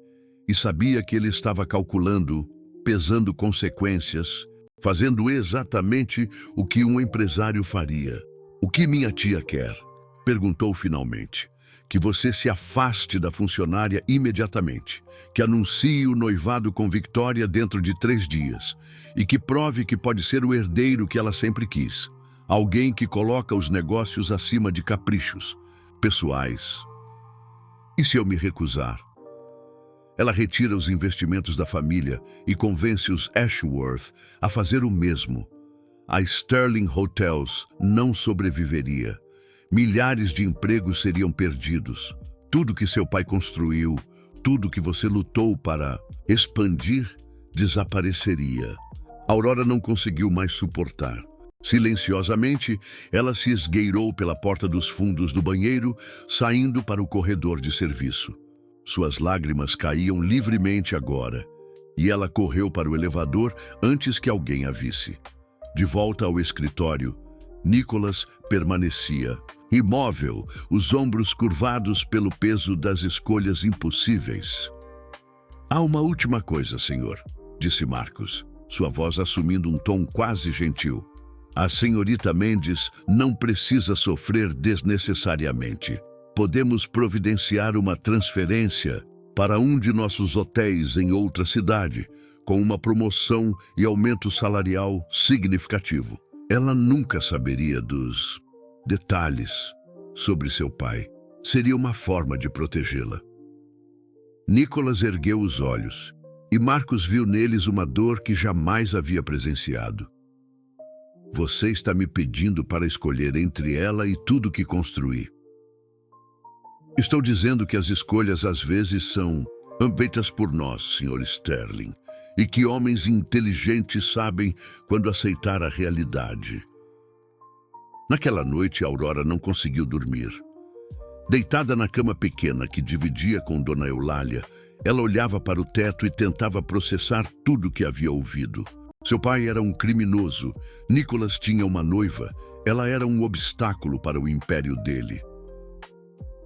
e sabia que ele estava calculando, pesando consequências, fazendo exatamente o que um empresário faria. O que minha tia quer? Perguntou finalmente. Que você se afaste da funcionária imediatamente, que anuncie o noivado com Victoria dentro de 3 dias e que prove que pode ser o herdeiro que ela sempre quis. Alguém que coloca os negócios acima de caprichos pessoais. E se eu me recusar? Ela retira os investimentos da família e convence os Ashworth a fazer o mesmo. A Sterling Hotels não sobreviveria. Milhares de empregos seriam perdidos. Tudo que seu pai construiu, tudo que você lutou para expandir, desapareceria. Aurora não conseguiu mais suportar. Silenciosamente, ela se esgueirou pela porta dos fundos do banheiro, saindo para o corredor de serviço. Suas lágrimas caíam livremente agora, e ela correu para o elevador antes que alguém a visse. De volta ao escritório, Nicholas permanecia, imóvel, os ombros curvados pelo peso das escolhas impossíveis. Há uma última coisa, senhor, disse Marcos, sua voz assumindo um tom quase gentil. A senhorita Mendes não precisa sofrer desnecessariamente. Podemos providenciar uma transferência para um de nossos hotéis em outra cidade, com uma promoção e aumento salarial significativo. Ela nunca saberia dos detalhes. sobre seu pai. Seria uma forma de protegê-la. Nicholas ergueu os olhos, e Marcos viu neles uma dor que jamais havia presenciado. Você está me pedindo para escolher entre ela e tudo que construí. Estou dizendo que as escolhas às vezes são feitas por nós, Sr. Sterling, e que homens inteligentes sabem quando aceitar a realidade. Naquela noite, Aurora não conseguiu dormir. Deitada na cama pequena que dividia com Dona Eulália, ela olhava para o teto e tentava processar tudo o que havia ouvido. Seu pai era um criminoso, Nicholas tinha uma noiva, ela era um obstáculo para o império dele.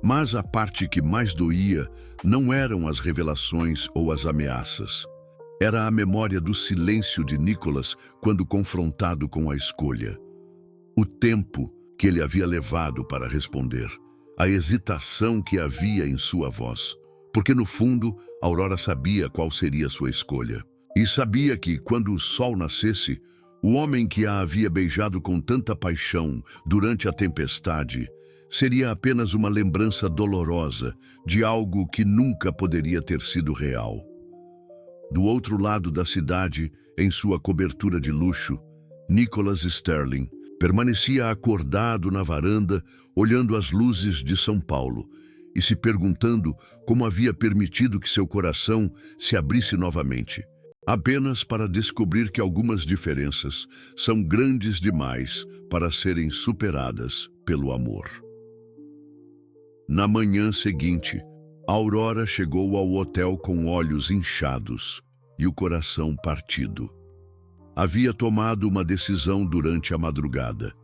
Mas a parte que mais doía não eram as revelações ou as ameaças. Era a memória do silêncio de Nicholas quando confrontado com a escolha. O tempo que ele havia levado para responder. A hesitação que havia em sua voz. Porque, no fundo, Aurora sabia qual seria sua escolha. E sabia que, quando o sol nascesse, o homem que a havia beijado com tanta paixão durante a tempestade seria apenas uma lembrança dolorosa de algo que nunca poderia ter sido real. Do outro lado da cidade, em sua cobertura de luxo, Nicholas Sterling permanecia acordado na varanda, olhando as luzes de São Paulo e se perguntando como havia permitido que seu coração se abrisse novamente, apenas para descobrir que algumas diferenças são grandes demais para serem superadas pelo amor. Na manhã seguinte, Aurora chegou ao hotel com olhos inchados e o coração partido. Havia tomado uma decisão durante a madrugada.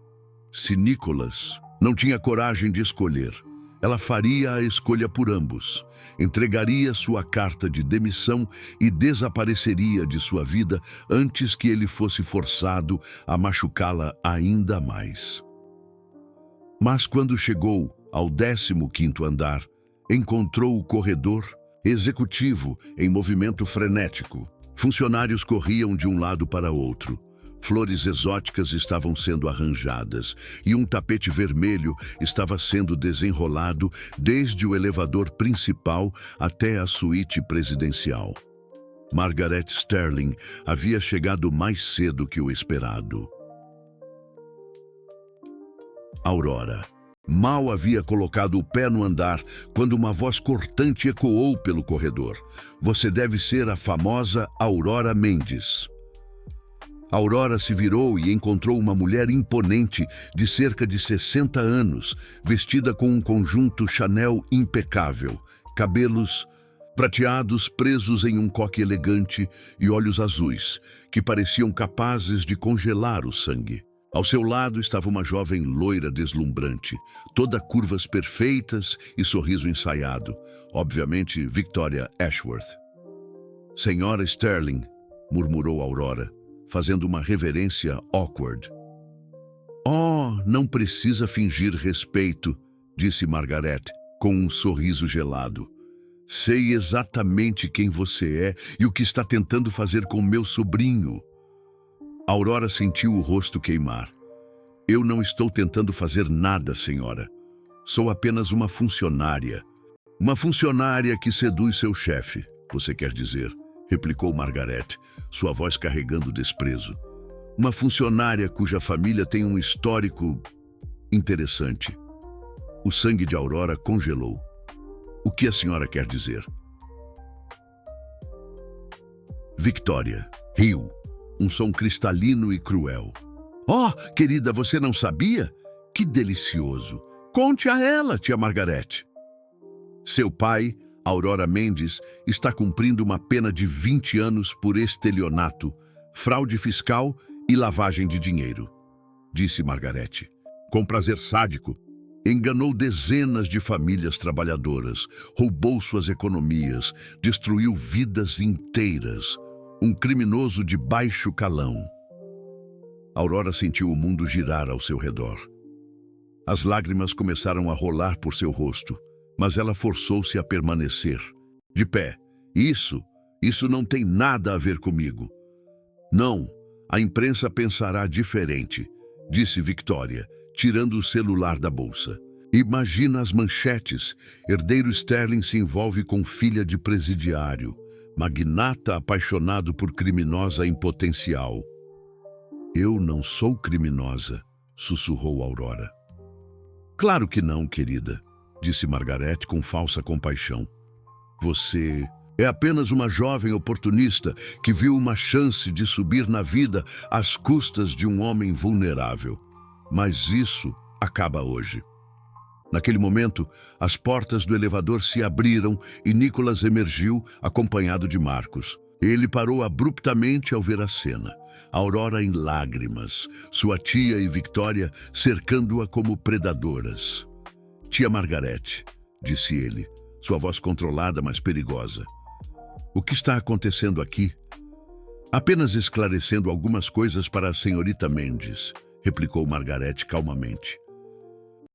Se Nicholas não tinha coragem de escolher, ela faria a escolha por ambos, entregaria sua carta de demissão e desapareceria de sua vida antes que ele fosse forçado a machucá-la ainda mais. Mas quando chegou ao 15º andar, encontrou o corredor executivo em movimento frenético. Funcionários corriam de um lado para outro. Flores exóticas estavam sendo arranjadas e um tapete vermelho estava sendo desenrolado desde o elevador principal até a suíte presidencial. Margaret Sterling havia chegado mais cedo que o esperado. Aurora mal havia colocado o pé no andar quando uma voz cortante ecoou pelo corredor. Você deve ser a famosa Aurora Mendes. Aurora se virou e encontrou uma mulher imponente de cerca de 60 anos, vestida com um conjunto Chanel impecável, cabelos prateados presos em um coque elegante e olhos azuis, que pareciam capazes de congelar o sangue. Ao seu lado estava uma jovem loira deslumbrante, toda curvas perfeitas e sorriso ensaiado, obviamente Victoria Ashworth. Senhora Sterling, murmurou Aurora, fazendo uma reverência awkward. Oh, não precisa fingir respeito, disse Margaret, com um sorriso gelado. Sei exatamente quem você é e o que está tentando fazer com meu sobrinho. Aurora sentiu o rosto queimar. Eu não estou tentando fazer nada, senhora. Sou apenas uma funcionária. Uma funcionária que seduz seu chefe, você quer dizer, replicou Margaret, sua voz carregando desprezo. Uma funcionária cuja família tem um histórico interessante. O sangue de Aurora congelou. O que a senhora quer dizer? Victoria riu. Um som cristalino e cruel. Oh, querida, você não sabia? Que delicioso! Conte a ela, tia Margaret. Seu pai, Aurora Mendes, está cumprindo uma pena de 20 anos por estelionato, fraude fiscal e lavagem de dinheiro, disse Margaret. Com prazer sádico, enganou dezenas de famílias trabalhadoras, roubou suas economias, destruiu vidas inteiras. Um criminoso de baixo calão. Aurora sentiu o mundo girar ao seu redor. As lágrimas começaram a rolar por seu rosto, mas ela forçou-se a permanecer. De pé. Isso não tem nada a ver comigo. Não, a imprensa pensará diferente, disse Victoria, tirando o celular da bolsa. Imagina as manchetes. Herdeiro Sterling se envolve com filha de presidiário. Magnata apaixonado por criminosa em potencial. Eu não sou criminosa, sussurrou Aurora. Claro que não, querida, disse Margaret com falsa compaixão. Você é apenas uma jovem oportunista que viu uma chance de subir na vida às custas de um homem vulnerável. Mas isso acaba hoje. Naquele momento, as portas do elevador se abriram e Nicholas emergiu, acompanhado de Marcos. Ele parou abruptamente ao ver a cena. Aurora em lágrimas, sua tia e Victoria cercando-a como predadoras. Tia Margaret, disse ele, sua voz controlada, mas perigosa. O que está acontecendo aqui? Apenas esclarecendo algumas coisas para a senhorita Mendes, replicou Margaret calmamente.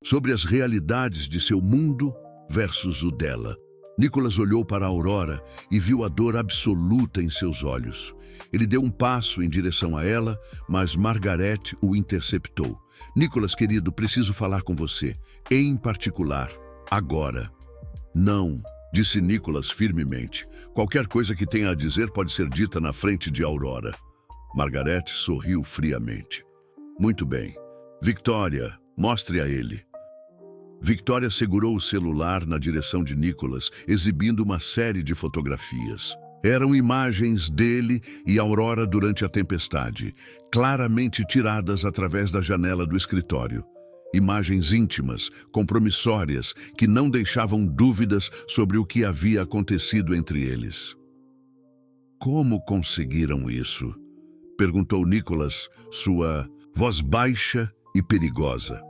Sobre as realidades de seu mundo versus o dela. Nicholas olhou para Aurora e viu a dor absoluta em seus olhos. Ele deu um passo em direção a ela, mas Margaret o interceptou. Nicholas, querido, preciso falar com você. Em particular, agora. Não, disse Nicholas firmemente. Qualquer coisa que tenha a dizer pode ser dita na frente de Aurora. Margaret sorriu friamente. Muito bem. Victoria, mostre a ele. Victoria segurou o celular na direção de Nicholas, exibindo uma série de fotografias. Eram imagens dele e Aurora durante a tempestade, claramente tiradas através da janela do escritório. Imagens íntimas, compromissórias, que não deixavam dúvidas sobre o que havia acontecido entre eles. Como conseguiram isso? Perguntou Nicholas, sua voz baixa e perigosa.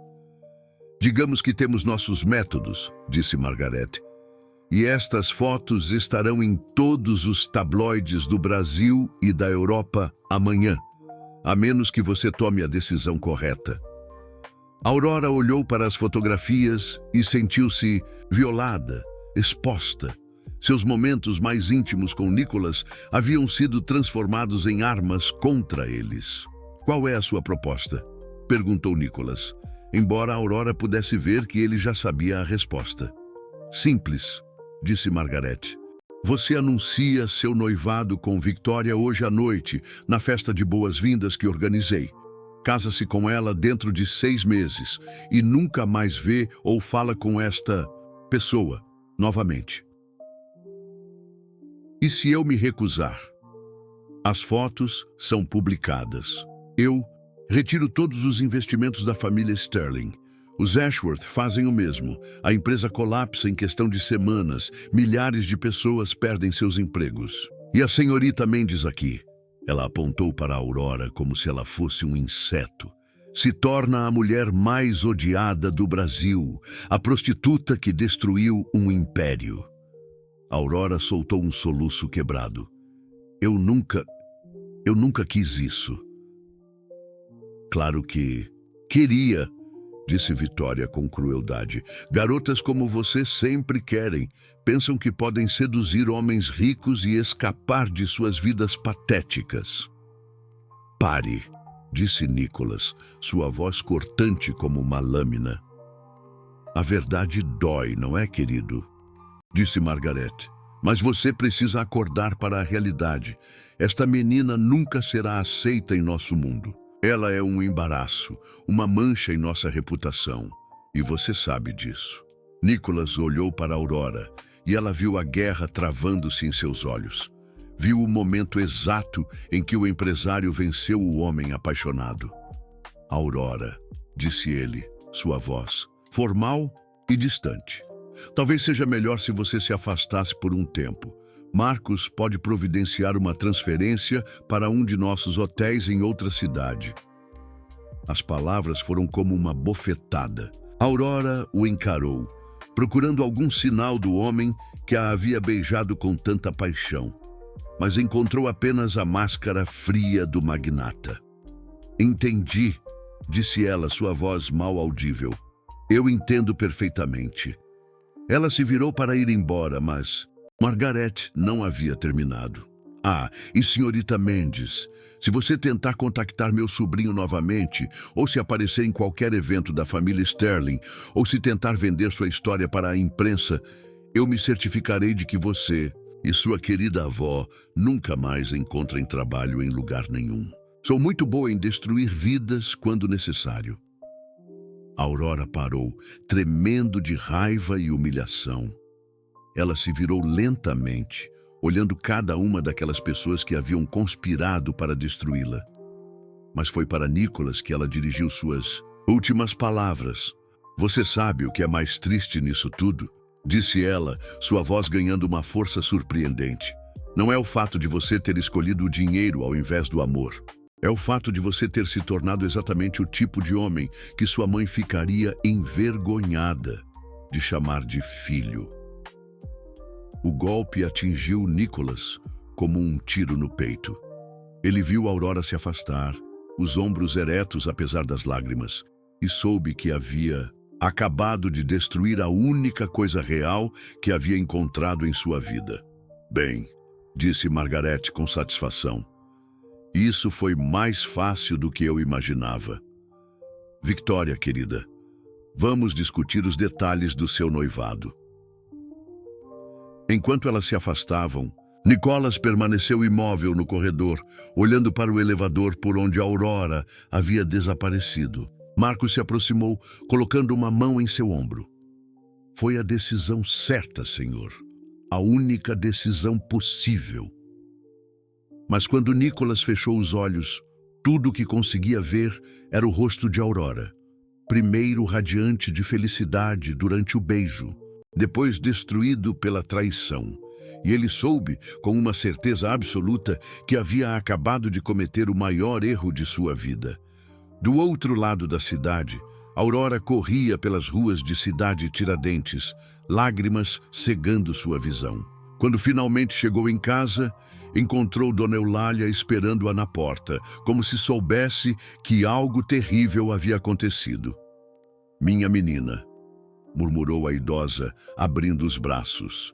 Digamos que temos nossos métodos, disse Margaret. E estas fotos estarão em todos os tabloides do Brasil e da Europa amanhã, a menos que você tome a decisão correta. Aurora olhou para as fotografias e sentiu-se violada, exposta. Seus momentos mais íntimos com Nicholas haviam sido transformados em armas contra eles. Qual é a sua proposta? Perguntou Nicholas, embora Aurora pudesse ver que ele já sabia a resposta. Simples, disse Margaret. Você anuncia seu noivado com Victoria hoje à noite, na festa de boas-vindas que organizei. Casa-se com ela dentro de 6 meses e nunca mais vê ou fala com esta pessoa novamente. E se eu me recusar? As fotos são publicadas. Eu retiro todos os investimentos da família Sterling. Os Ashworth fazem o mesmo. A empresa colapsa em questão de semanas. Milhares de pessoas perdem seus empregos. E a senhorita Mendes aqui, ela apontou para a Aurora como se ela fosse um inseto, se torna a mulher mais odiada do Brasil, a prostituta que destruiu um império. Aurora soltou um soluço quebrado. Eu nunca quis isso. Claro que queria, disse Victoria com crueldade. Garotas como você sempre querem. Pensam que podem seduzir homens ricos e escapar de suas vidas patéticas. Pare, disse Nicholas, sua voz cortante como uma lâmina. A verdade dói, não é, querido? Disse Margaret. Mas você precisa acordar para a realidade. Esta menina nunca será aceita em nosso mundo. Ela é um embaraço, uma mancha em nossa reputação. E você sabe disso. Nicholas olhou para Aurora e ela viu a guerra travando-se em seus olhos. Viu o momento exato em que o empresário venceu o homem apaixonado. Aurora, disse ele, sua voz, formal e distante. Talvez seja melhor se você se afastasse por um tempo. Marcos pode providenciar uma transferência para um de nossos hotéis em outra cidade. As palavras foram como uma bofetada. Aurora o encarou, procurando algum sinal do homem que a havia beijado com tanta paixão, mas encontrou apenas a máscara fria do magnata. Entendi, disse ela, sua voz mal audível. Eu entendo perfeitamente. Ela se virou para ir embora, mas Margaret não havia terminado. Ah, e senhorita Mendes, se você tentar contactar meu sobrinho novamente, ou se aparecer em qualquer evento da família Sterling, ou se tentar vender sua história para a imprensa, eu me certificarei de que você e sua querida avó nunca mais encontrem trabalho em lugar nenhum. Sou muito boa em destruir vidas quando necessário. Aurora parou, tremendo de raiva e humilhação. Ela se virou lentamente, olhando cada uma daquelas pessoas que haviam conspirado para destruí-la. Mas foi para Nicholas que ela dirigiu suas últimas palavras. Você sabe o que é mais triste nisso tudo? Disse ela, sua voz ganhando uma força surpreendente. Não é o fato de você ter escolhido o dinheiro ao invés do amor. É o fato de você ter se tornado exatamente o tipo de homem que sua mãe ficaria envergonhada de chamar de filho. O golpe atingiu Nicholas como um tiro no peito. Ele viu Aurora se afastar, os ombros eretos apesar das lágrimas, e soube que havia acabado de destruir a única coisa real que havia encontrado em sua vida. Bem, disse Margaret com satisfação. Isso foi mais fácil do que eu imaginava. Victoria, querida, vamos discutir os detalhes do seu noivado. Enquanto elas se afastavam, Nicholas permaneceu imóvel no corredor, olhando para o elevador por onde Aurora havia desaparecido. Marcos se aproximou, colocando uma mão em seu ombro. Foi a decisão certa, senhor. A única decisão possível. Mas quando Nicholas fechou os olhos, tudo o que conseguia ver era o rosto de Aurora. Primeiro radiante de felicidade durante o beijo, depois destruído pela traição. E ele soube, com uma certeza absoluta, que havia acabado de cometer o maior erro de sua vida. Do outro lado da cidade, Aurora corria pelas ruas de Cidade Tiradentes, lágrimas cegando sua visão. Quando finalmente chegou em casa, encontrou Dona Eulália esperando-a na porta, como se soubesse que algo terrível havia acontecido. Minha menina, murmurou a idosa, abrindo os braços.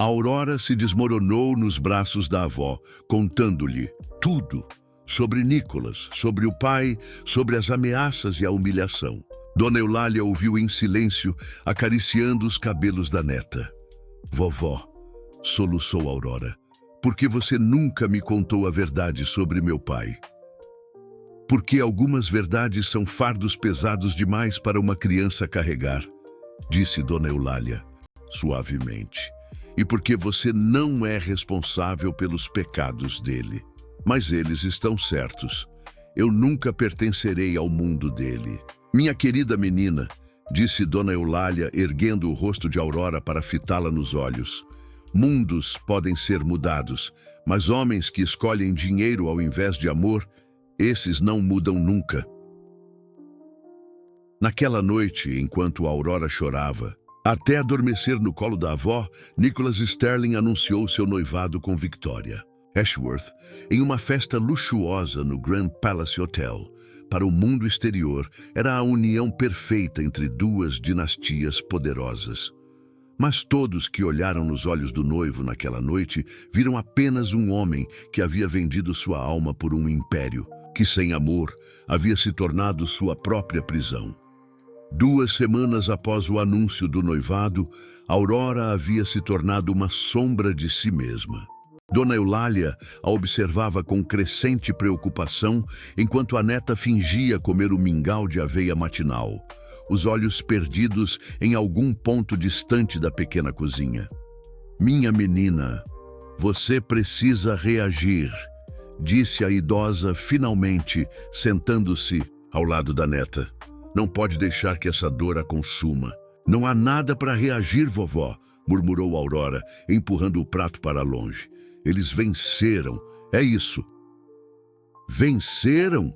A Aurora se desmoronou nos braços da avó, contando-lhe tudo sobre Nicholas, sobre o pai, sobre as ameaças e a humilhação. Dona Eulália ouviu em silêncio, acariciando os cabelos da neta. Vovó, soluçou Aurora, por que você nunca me contou a verdade sobre meu pai? Porque algumas verdades são fardos pesados demais para uma criança carregar, disse Dona Eulália, suavemente. E porque você não é responsável pelos pecados dele. Mas eles estão certos. Eu nunca pertencerei ao mundo dele. Minha querida menina, disse Dona Eulália, erguendo o rosto de Aurora para fitá-la nos olhos. Mundos podem ser mudados, mas homens que escolhem dinheiro ao invés de amor, esses não mudam nunca. Naquela noite, enquanto Aurora chorava, até adormecer no colo da avó, Nicholas Sterling anunciou seu noivado com Victoria Ashworth em uma festa luxuosa no Grand Palace Hotel. Para o mundo exterior, era a união perfeita entre duas dinastias poderosas. Mas todos que olharam nos olhos do noivo naquela noite viram apenas um homem que havia vendido sua alma por um império, que sem amor havia se tornado sua própria prisão. 2 semanas após o anúncio do noivado, Aurora havia se tornado uma sombra de si mesma. Dona Eulália a observava com crescente preocupação, enquanto a neta fingia comer o mingau de aveia matinal, os olhos perdidos em algum ponto distante da pequena cozinha. Minha menina, você precisa reagir, disse a idosa finalmente, sentando-se ao lado da neta. Não pode deixar que essa dor a consuma. Não há nada para reagir, vovó, murmurou Aurora, empurrando o prato para longe. Eles venceram, é isso. Venceram?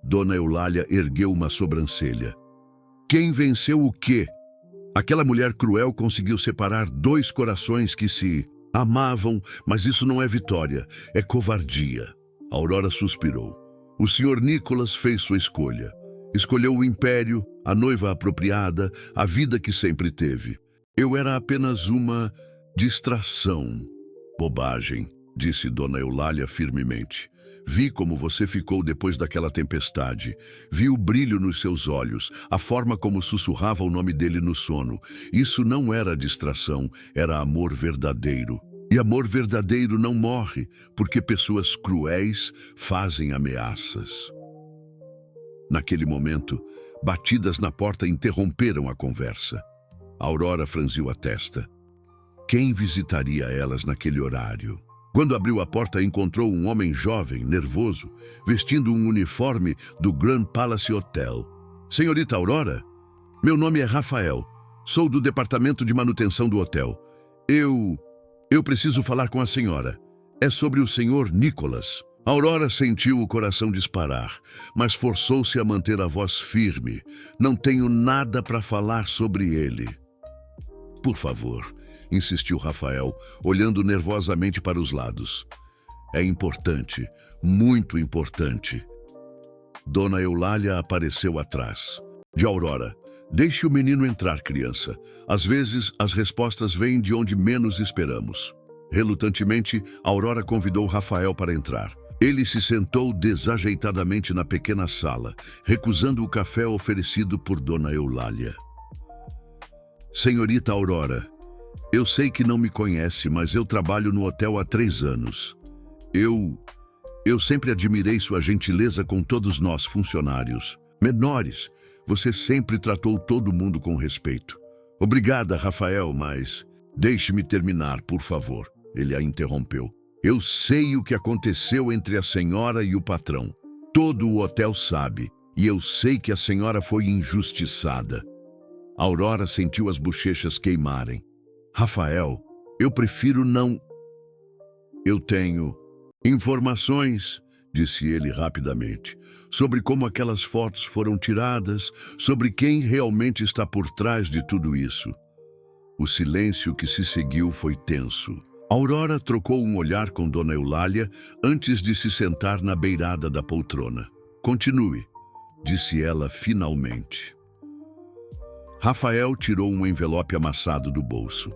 Dona Eulália ergueu uma sobrancelha. Quem venceu o quê? Aquela mulher cruel conseguiu separar 2 corações que se amavam, mas isso não é vitória, é covardia. Aurora suspirou. O Sr. Nicholas fez sua escolha. Escolheu o império, a noiva apropriada, a vida que sempre teve. Eu era apenas uma distração. Bobagem, disse Dona Eulália firmemente. Vi como você ficou depois daquela tempestade. Vi o brilho nos seus olhos, a forma como sussurrava o nome dele no sono. Isso não era distração, era amor verdadeiro. E amor verdadeiro não morre, porque pessoas cruéis fazem ameaças. Naquele momento, batidas na porta interromperam a conversa. Aurora franziu a testa. Quem visitaria elas naquele horário? Quando abriu a porta, encontrou um homem jovem, nervoso, vestindo um uniforme do Grand Palace Hotel. Senhorita Aurora? Meu nome é Rafael. Sou do departamento de manutenção do hotel. Eu preciso falar com a senhora. É sobre o senhor Nicholas. Aurora sentiu o coração disparar, mas forçou-se a manter a voz firme. Não tenho nada para falar sobre ele. Por favor, insistiu Rafael, olhando nervosamente para os lados. É importante, muito importante. Dona Eulália apareceu atrás. De Aurora, deixe o menino entrar, criança. Às vezes, as respostas vêm de onde menos esperamos. Relutantemente, Aurora convidou Rafael para entrar. Ele se sentou desajeitadamente na pequena sala, recusando o café oferecido por Dona Eulália. Senhorita Aurora, eu sei que não me conhece, mas eu trabalho no hotel há 3 anos. Eu sempre admirei sua gentileza com todos nós, funcionários. Menores, você sempre tratou todo mundo com respeito. Obrigada, Rafael, mas deixe-me terminar, por favor. Ele a interrompeu. Eu sei o que aconteceu entre a senhora e o patrão. Todo o hotel sabe, e eu sei que a senhora foi injustiçada. Aurora sentiu as bochechas queimarem. Rafael, eu prefiro não... Eu tenho informações, disse ele rapidamente, sobre como aquelas fotos foram tiradas, sobre quem realmente está por trás de tudo isso. O silêncio que se seguiu foi tenso. Aurora trocou um olhar com Dona Eulália antes de se sentar na beirada da poltrona. Continue, disse ela finalmente. Rafael tirou um envelope amassado do bolso.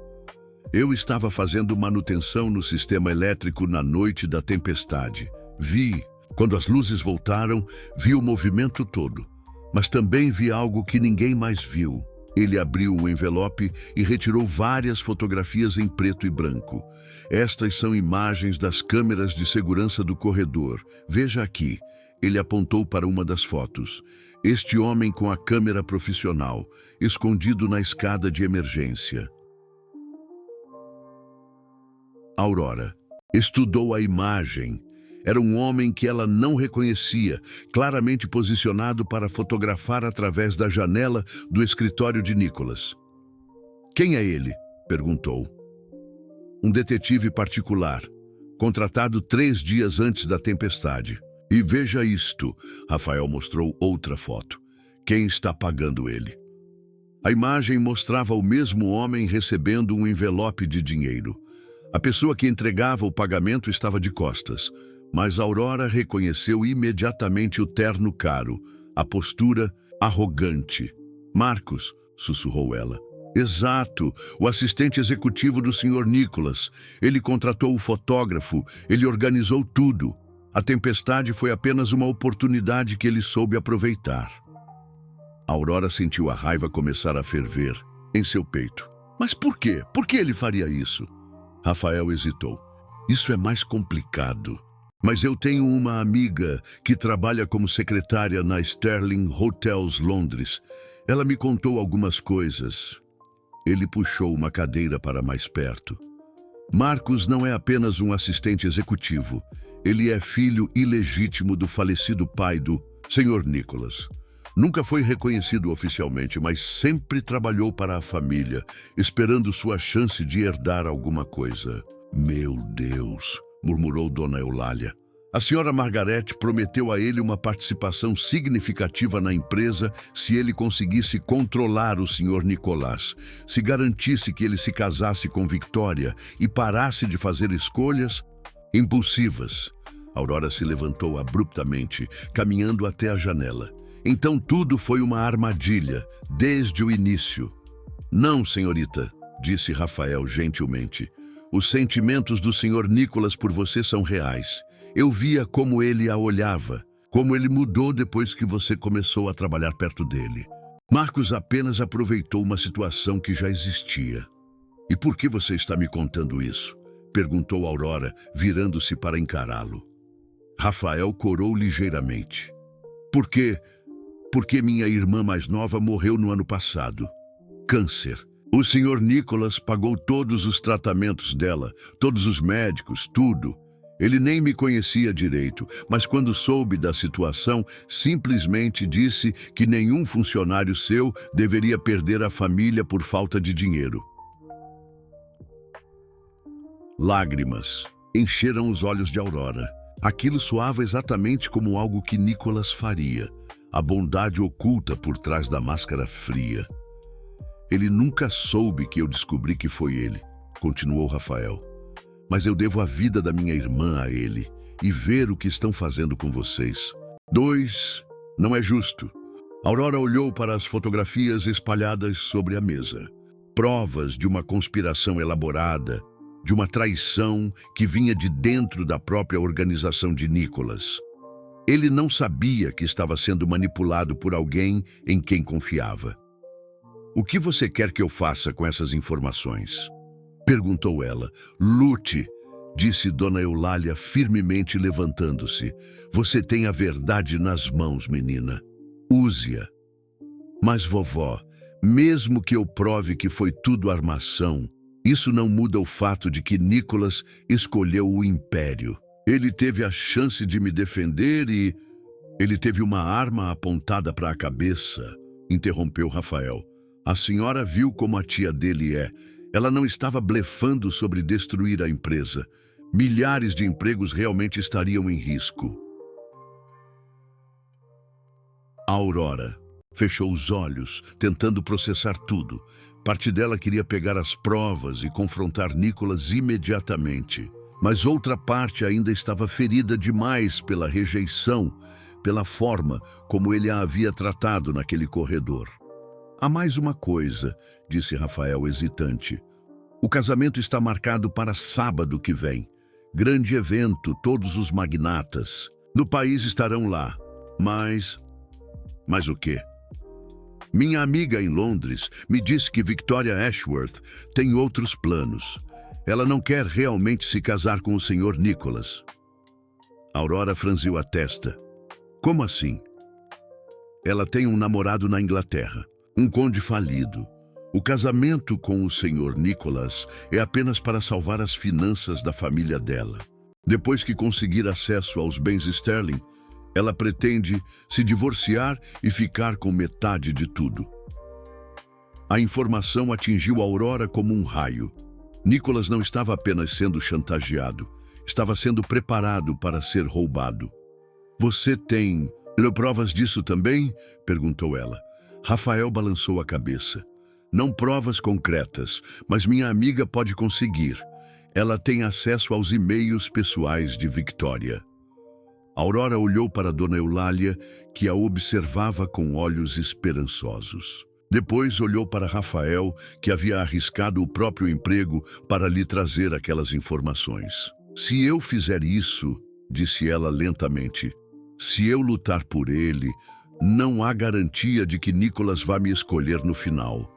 Eu estava fazendo manutenção no sistema elétrico na noite da tempestade. Quando as luzes voltaram, vi o movimento todo, mas também vi algo que ninguém mais viu. Ele abriu o envelope e retirou várias fotografias em preto e branco. Estas são imagens das câmeras de segurança do corredor. Veja aqui. Ele apontou para uma das fotos. Este homem com a câmera profissional, escondido na escada de emergência. Aurora estudou a imagem. Era um homem que ela não reconhecia, claramente posicionado para fotografar através da janela do escritório de Nicholas. Quem é ele? Perguntou. Um detetive particular, contratado 3 dias antes da tempestade. E veja isto, Rafael mostrou outra foto. Quem está pagando ele? A imagem mostrava o mesmo homem recebendo um envelope de dinheiro. A pessoa que entregava o pagamento estava de costas, mas Aurora reconheceu imediatamente o terno caro, a postura arrogante. Marcos, sussurrou ela. Exato, o assistente executivo do Sr. Nicholas. Ele contratou o fotógrafo, ele organizou tudo. A tempestade foi apenas uma oportunidade que ele soube aproveitar. Aurora sentiu a raiva começar a ferver em seu peito. Mas por quê? Por que ele faria isso? Rafael hesitou. Isso é mais complicado. Mas eu tenho uma amiga que trabalha como secretária na Sterling Hotels Londres. Ela me contou algumas coisas. Ele puxou uma cadeira para mais perto. Marcos não é apenas um assistente executivo. Ele é filho ilegítimo do falecido pai do Sr. Nicholas. Nunca foi reconhecido oficialmente, mas sempre trabalhou para a família, esperando sua chance de herdar alguma coisa. Meu Deus, murmurou Dona Eulália. A senhora Margaret prometeu a ele uma participação significativa na empresa se ele conseguisse controlar o Sr. Nicholas, se garantisse que ele se casasse com Victoria e parasse de fazer escolhas impulsivas. Aurora se levantou abruptamente, caminhando até a janela. Então tudo foi uma armadilha, desde o início. Não, senhorita, disse Rafael gentilmente. Os sentimentos do Sr. Nicholas por você são reais. Eu via como ele a olhava, como ele mudou depois que você começou a trabalhar perto dele. Marcos apenas aproveitou uma situação que já existia. E por que você está me contando isso? Perguntou Aurora, virando-se para encará-lo. Rafael corou ligeiramente. Por quê? Porque minha irmã mais nova morreu no ano passado. Câncer. O Sr. Nicholas pagou todos os tratamentos dela, todos os médicos, tudo. Ele nem me conhecia direito, mas quando soube da situação, simplesmente disse que nenhum funcionário seu deveria perder a família por falta de dinheiro. Lágrimas encheram os olhos de Aurora. Aquilo soava exatamente como algo que Nicholas faria, a bondade oculta por trás da máscara fria. Ele nunca soube que eu descobri que foi ele, continuou Rafael. Mas eu devo a vida da minha irmã a ele, e ver o que estão fazendo com vocês. 2, não é justo. Aurora olhou para as fotografias espalhadas sobre a mesa. Provas de uma conspiração elaborada, de uma traição que vinha de dentro da própria organização de Nicholas. Ele não sabia que estava sendo manipulado por alguém em quem confiava. O que você quer que eu faça com essas informações? Perguntou ela. Lute, disse Dona Eulália firmemente levantando-se. Você tem a verdade nas mãos, menina. Use-a. Mas, vovó, mesmo que eu prove que foi tudo armação, isso não muda o fato de que Nicholas escolheu o império. Ele teve a chance de me defender e... Ele teve uma arma apontada para a cabeça, interrompeu Rafael. A senhora viu como a tia dele é. Ela não estava blefando sobre destruir a empresa. Milhares de empregos realmente estariam em risco. A Aurora fechou os olhos, tentando processar tudo. Parte dela queria pegar as provas e confrontar Nicholas imediatamente. Mas outra parte ainda estava ferida demais pela rejeição, pela forma como ele a havia tratado naquele corredor. Há mais uma coisa, disse Rafael hesitante. O casamento está marcado para sábado que vem. Grande evento, todos os magnatas. No país estarão lá. Mas o quê? Minha amiga em Londres me disse que Victoria Ashworth tem outros planos. Ela não quer realmente se casar com o Sr. Nicholas. Aurora franziu a testa. Como assim? Ela tem um namorado na Inglaterra. Um conde falido. O casamento com o Sr. Nicholas é apenas para salvar as finanças da família dela. Depois que conseguir acesso aos bens Sterling, ela pretende se divorciar e ficar com metade de tudo. A informação atingiu Aurora como um raio. Nicholas não estava apenas sendo chantageado, estava sendo preparado para ser roubado. Você tem provas disso também? Perguntou ela. Rafael balançou a cabeça. Não provas concretas, mas minha amiga pode conseguir. Ela tem acesso aos e-mails pessoais de Victoria. Aurora olhou para Dona Eulália, que a observava com olhos esperançosos. Depois olhou para Rafael, que havia arriscado o próprio emprego para lhe trazer aquelas informações. Se eu fizer isso, disse ela lentamente, se eu lutar por ele, não há garantia de que Nicholas vá me escolher no final.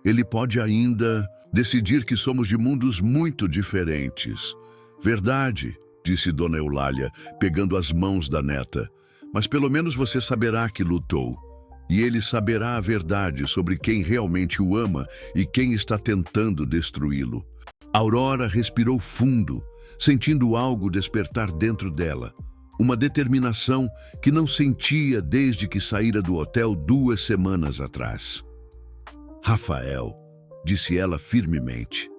Ele pode ainda decidir que somos de mundos muito diferentes. Verdade, disse Dona Eulália, pegando as mãos da neta. Mas pelo menos você saberá que lutou. E ele saberá a verdade sobre quem realmente o ama e quem está tentando destruí-lo. Aurora respirou fundo, sentindo algo despertar dentro dela. Uma determinação que não sentia desde que saíra do hotel 2 semanas atrás. Rafael, disse ela firmemente,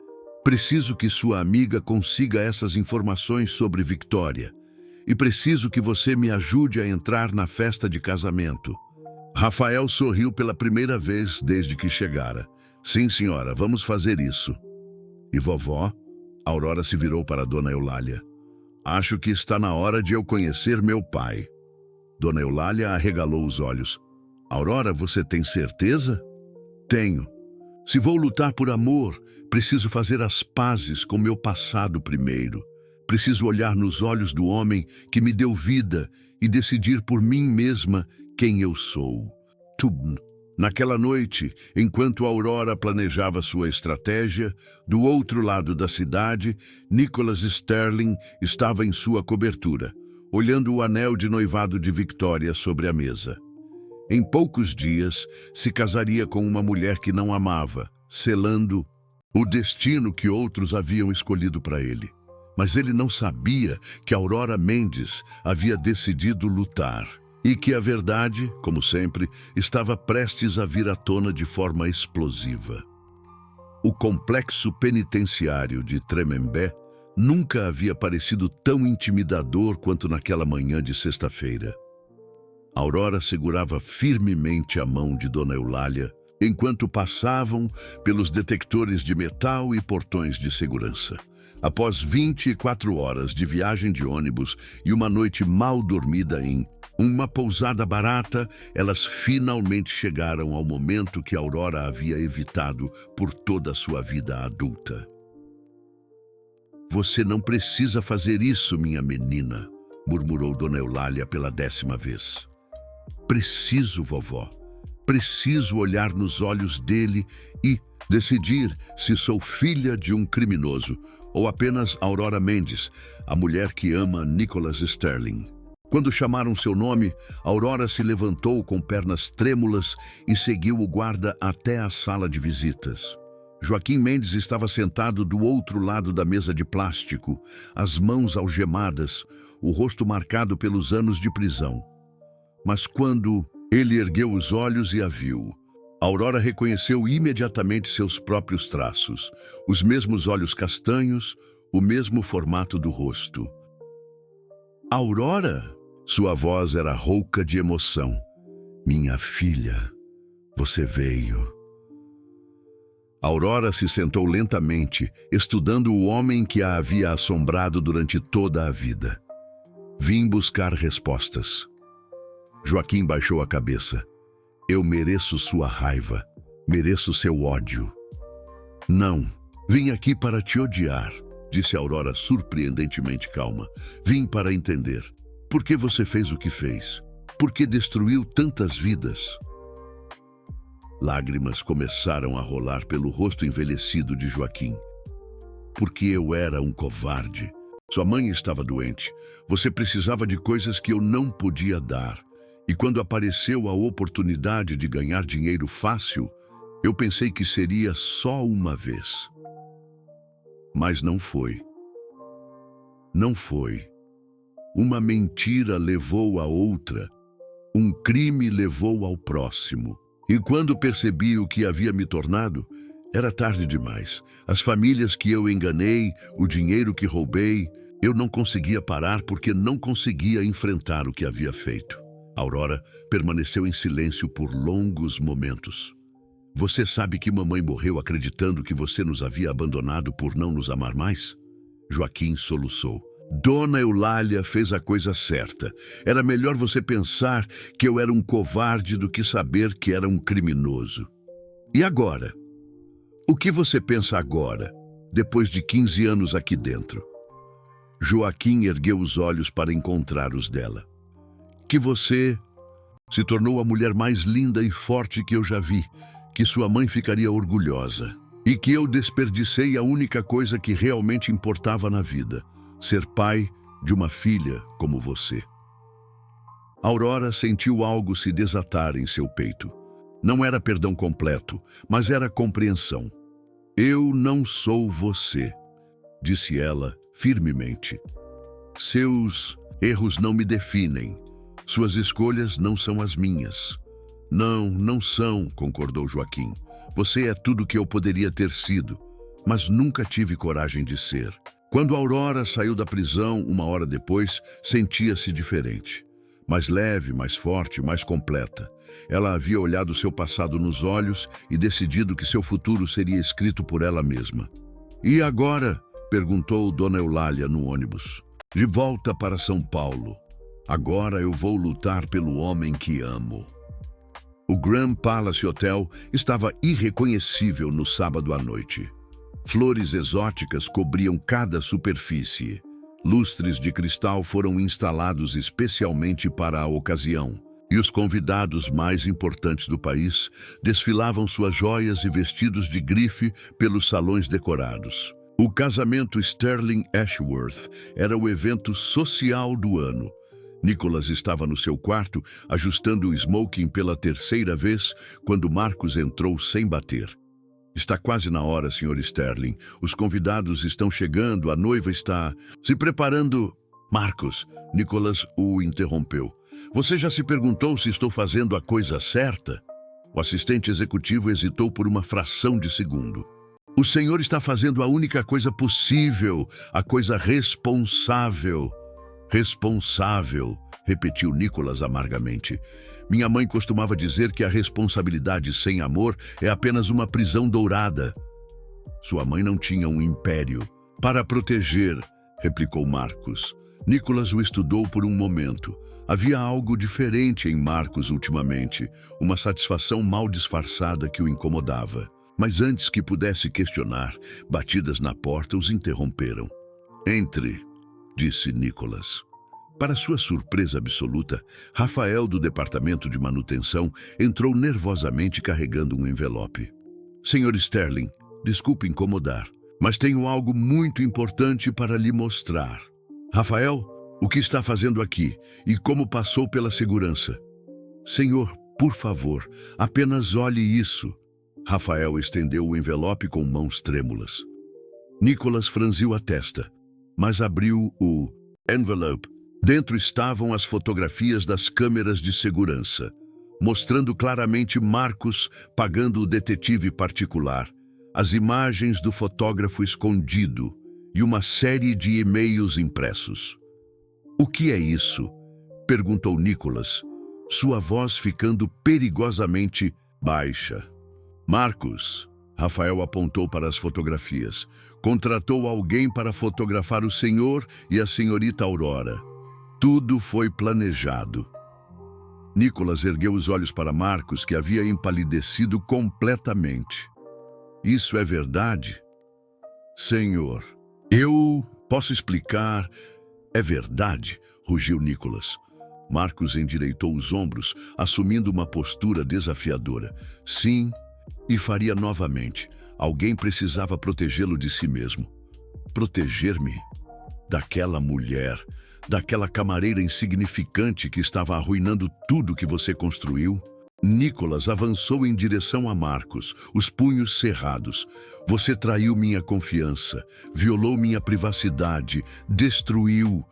preciso que sua amiga consiga essas informações sobre Victoria. E preciso que você me ajude a entrar na festa de casamento. Rafael sorriu pela primeira vez desde que chegara. Sim, senhora, vamos fazer isso. E vovó? Aurora se virou para Dona Eulália. Acho que está na hora de eu conhecer meu pai. Dona Eulália arregalou os olhos. Aurora, você tem certeza? Tenho. Se vou lutar por amor, Preciso fazer as pazes com meu passado primeiro. Preciso olhar nos olhos do homem que me deu vida e decidir por mim mesma quem eu sou. Tubn. Naquela noite, enquanto Aurora planejava sua estratégia, do outro lado da cidade, Nicholas Sterling estava em sua cobertura, olhando o anel de noivado de Victoria sobre a mesa. Em poucos dias, se casaria com uma mulher que não amava, selando o destino que outros haviam escolhido para ele. Mas ele não sabia que Aurora Mendes havia decidido lutar e que a verdade, como sempre, estava prestes a vir à tona de forma explosiva. O complexo penitenciário de Tremembé nunca havia parecido tão intimidador quanto naquela manhã de sexta-feira. Aurora segurava firmemente a mão de Dona Eulália enquanto passavam pelos detectores de metal e portões de segurança. Após 24 horas de viagem de ônibus e uma noite mal dormida em uma pousada barata, elas finalmente chegaram ao momento que Aurora havia evitado por toda a sua vida adulta. "Você não precisa fazer isso, minha menina", murmurou Dona Eulália pela 10ª vez. "Preciso, vovó. Preciso olhar nos olhos dele e decidir se sou filha de um criminoso ou apenas Aurora Mendes, a mulher que ama Nicholas Sterling." Quando chamaram seu nome, Aurora se levantou com pernas trêmulas e seguiu o guarda até a sala de visitas. Joaquim Mendes estava sentado do outro lado da mesa de plástico, as mãos algemadas, o rosto marcado pelos anos de prisão. Mas quando ele ergueu os olhos e a viu, Aurora reconheceu imediatamente seus próprios traços, os mesmos olhos castanhos, o mesmo formato do rosto. "Aurora?" Sua voz era rouca de emoção. "Minha filha, você veio." Aurora se sentou lentamente, estudando o homem que a havia assombrado durante toda a vida. "Vim buscar respostas." Joaquim baixou a cabeça. "Eu mereço sua raiva, mereço seu ódio." "Não, vim aqui para te odiar", disse Aurora surpreendentemente calma. "Vim para entender. Por que você fez o que fez? Por que destruiu tantas vidas?" Lágrimas começaram a rolar pelo rosto envelhecido de Joaquim. "Porque eu era um covarde. Sua mãe estava doente. Você precisava de coisas que eu não podia dar. E quando apareceu a oportunidade de ganhar dinheiro fácil, eu pensei que seria só uma vez. Mas não foi. Não foi. Uma mentira levou a outra. Um crime levou ao próximo. E quando percebi o que havia me tornado, era tarde demais. As famílias que eu enganei, o dinheiro que roubei, eu não conseguia parar porque não conseguia enfrentar o que havia feito." Aurora permaneceu em silêncio por longos momentos. "Você sabe que mamãe morreu acreditando que você nos havia abandonado por não nos amar mais?" Joaquim soluçou. "Dona Eulália fez a coisa certa. Era melhor você pensar que eu era um covarde do que saber que era um criminoso. E agora? O que você pensa agora, depois de 15 anos aqui dentro?" Joaquim ergueu os olhos para encontrar os dela. "Que você se tornou a mulher mais linda e forte que eu já vi, que sua mãe ficaria orgulhosa, e que eu desperdicei a única coisa que realmente importava na vida, ser pai de uma filha como você." Aurora sentiu algo se desatar em seu peito. Não era perdão completo, mas era compreensão. "Eu não sou você", disse ela firmemente. "Seus erros não me definem. Suas escolhas não são as minhas." "Não, não são", concordou Joaquim. "Você é tudo que eu poderia ter sido, mas nunca tive coragem de ser." Quando Aurora saiu da prisão 1 hora depois, sentia-se diferente. Mais leve, mais forte, mais completa. Ela havia olhado seu passado nos olhos e decidido que seu futuro seria escrito por ela mesma. "E agora?", perguntou Dona Eulália no ônibus. "De volta para São Paulo. Agora eu vou lutar pelo homem que amo." O Grand Palace Hotel estava irreconhecível no sábado à noite. Flores exóticas cobriam cada superfície. Lustres de cristal foram instalados especialmente para a ocasião, e os convidados mais importantes do país desfilavam suas joias e vestidos de grife pelos salões decorados. O casamento Sterling Ashworth era o evento social do ano. Nicholas estava no seu quarto, ajustando o smoking pela terceira vez, quando Marcus entrou sem bater. Está quase na hora, Sr. Sterling. Os convidados estão chegando, a noiva está se preparando. Marcus, Nicholas o interrompeu. Você já se perguntou se estou fazendo a coisa certa? O assistente executivo hesitou por uma fração de segundo. O senhor está fazendo a única coisa possível, a coisa responsável. Responsável, repetiu Nicholas amargamente. Minha mãe costumava dizer que a responsabilidade sem amor é apenas uma prisão dourada. Sua mãe não tinha um império para proteger, replicou Marcus. Nicholas o estudou por um momento. Havia algo diferente em Marcus ultimamente, uma satisfação mal disfarçada que o incomodava. Mas antes que pudesse questionar, batidas na porta os interromperam. Entre, disse Nicholas. Para sua surpresa absoluta, Rafael, do departamento de manutenção, entrou nervosamente carregando um envelope. Sr. Sterling, desculpe incomodar, mas tenho algo muito importante para lhe mostrar. Rafael, o que está fazendo aqui e como passou pela segurança? Senhor, por favor, apenas olhe isso. Rafael estendeu o envelope com mãos trêmulas. Nicholas franziu a testa, mas abriu o envelope. Dentro estavam as fotografias das câmeras de segurança, mostrando claramente Marcus pagando o detetive particular, as imagens do fotógrafo escondido e uma série de e-mails impressos. O que é isso? Perguntou Nicholas, sua voz ficando perigosamente baixa. Marcus, Rafael apontou para as fotografias, contratou alguém para fotografar o senhor e a senhorita Aurora. Tudo foi planejado. Nicholas ergueu os olhos para Marcus, que havia empalidecido completamente. Isso é verdade? Senhor, eu posso explicar. É verdade, rugiu Nicholas. Marcus endireitou os ombros, assumindo uma postura desafiadora. Sim, e faria novamente. Alguém precisava protegê-lo de si mesmo. Proteger-me? Daquela mulher, daquela camareira insignificante que estava arruinando tudo que você construiu? Nicholas avançou em direção a Marcus, os punhos cerrados. Você traiu minha confiança, violou minha privacidade, destruiu.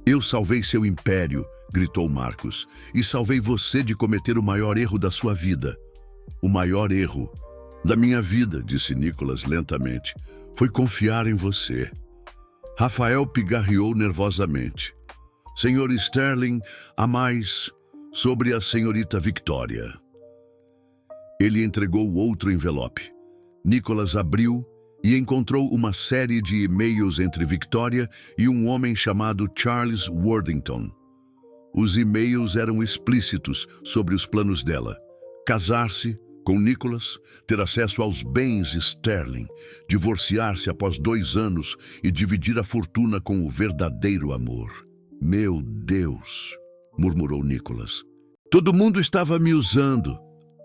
Eu salvei seu império, gritou Marcus, e salvei você de cometer o maior erro da sua vida. O maior erro da minha vida, disse Nicholas lentamente, foi confiar em você. Rafael pigarreou nervosamente. Senhor Sterling, há mais sobre a senhorita Victoria. Ele entregou outro envelope. Nicholas abriu e encontrou uma série de e-mails entre Victoria e um homem chamado Charles Worthington. Os e-mails eram explícitos sobre os planos dela. Casar-se com Nicholas, ter acesso aos bens Sterling, divorciar-se após 2 anos e dividir a fortuna com o verdadeiro amor. Meu Deus, murmurou Nicholas. Todo mundo estava me usando.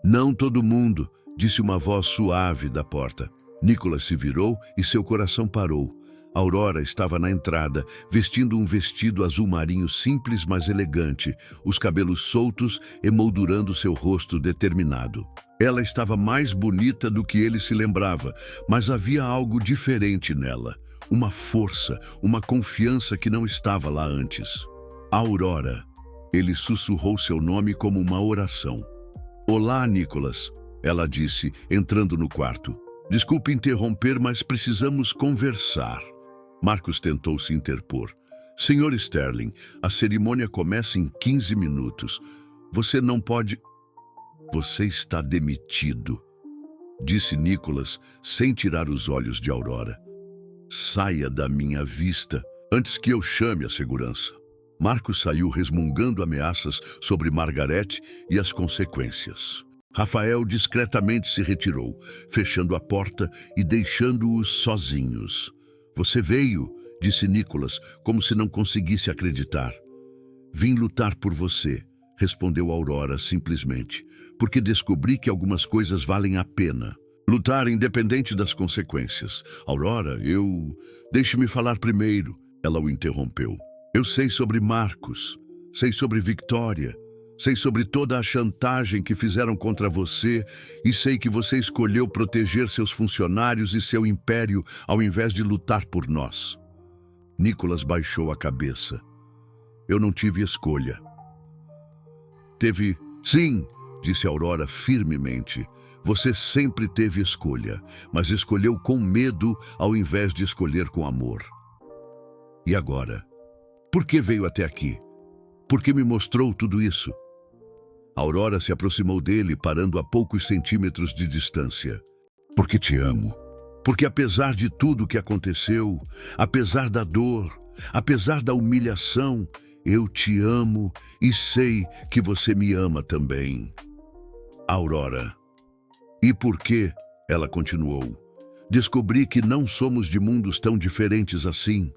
Não todo mundo, disse uma voz suave da porta. Nicholas se virou e seu coração parou. Aurora estava na entrada, vestindo um vestido azul marinho simples, mas elegante, os cabelos soltos emoldurando seu rosto determinado. Ela estava mais bonita do que ele se lembrava, mas havia algo diferente nela. Uma força, uma confiança que não estava lá antes. Aurora. Ele sussurrou seu nome como uma oração. Olá, Nicholas, ela disse, entrando no quarto. Desculpe interromper, mas precisamos conversar. Marcus tentou se interpor. Senhor Sterling, a cerimônia começa em 15 minutos. Você não pode... Você está demitido, disse Nicholas, sem tirar os olhos de Aurora. Saia da minha vista antes que eu chame a segurança. Marcus saiu resmungando ameaças sobre Margaret e as consequências. Rafael discretamente se retirou, fechando a porta e deixando-os sozinhos. Você veio, disse Nicholas, como se não conseguisse acreditar. Vim lutar por você, respondeu Aurora simplesmente, porque descobri que algumas coisas valem a pena. Lutar independente das consequências. Aurora, Deixe-me falar primeiro, ela o interrompeu. Eu sei sobre Marcos, sei sobre Victoria, sei sobre toda a chantagem que fizeram contra você e sei que você escolheu proteger seus funcionários e seu império ao invés de lutar por nós. Nicholas baixou a cabeça. Eu não tive escolha. Sim, disse Aurora firmemente. Você sempre teve escolha, mas escolheu com medo ao invés de escolher com amor. E agora? Por que veio até aqui? Por que me mostrou tudo isso? Aurora se aproximou dele, parando a poucos centímetros de distância. Porque te amo. Porque apesar de tudo que aconteceu, apesar da dor, apesar da humilhação, eu te amo e sei que você me ama também. Aurora. E por quê? Ela continuou. Descobri que não somos de mundos tão diferentes assim.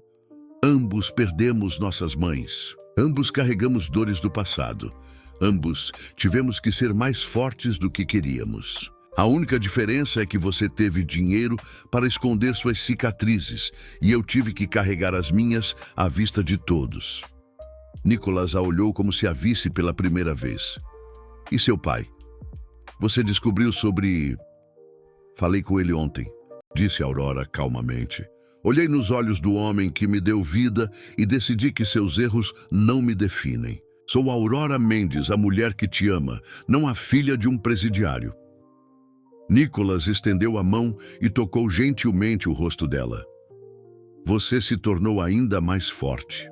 Ambos perdemos nossas mães. Ambos carregamos dores do passado. Ambos tivemos que ser mais fortes do que queríamos. A única diferença é que você teve dinheiro para esconder suas cicatrizes e eu tive que carregar as minhas à vista de todos. Nicholas a olhou como se a visse pela primeira vez. E seu pai? Você descobriu sobre... Falei com ele ontem, disse Aurora calmamente. Olhei nos olhos do homem que me deu vida e decidi que seus erros não me definem. Sou Aurora Mendes, a mulher que te ama, não a filha de um presidiário. Nicholas estendeu a mão e tocou gentilmente o rosto dela. Você se tornou ainda mais forte.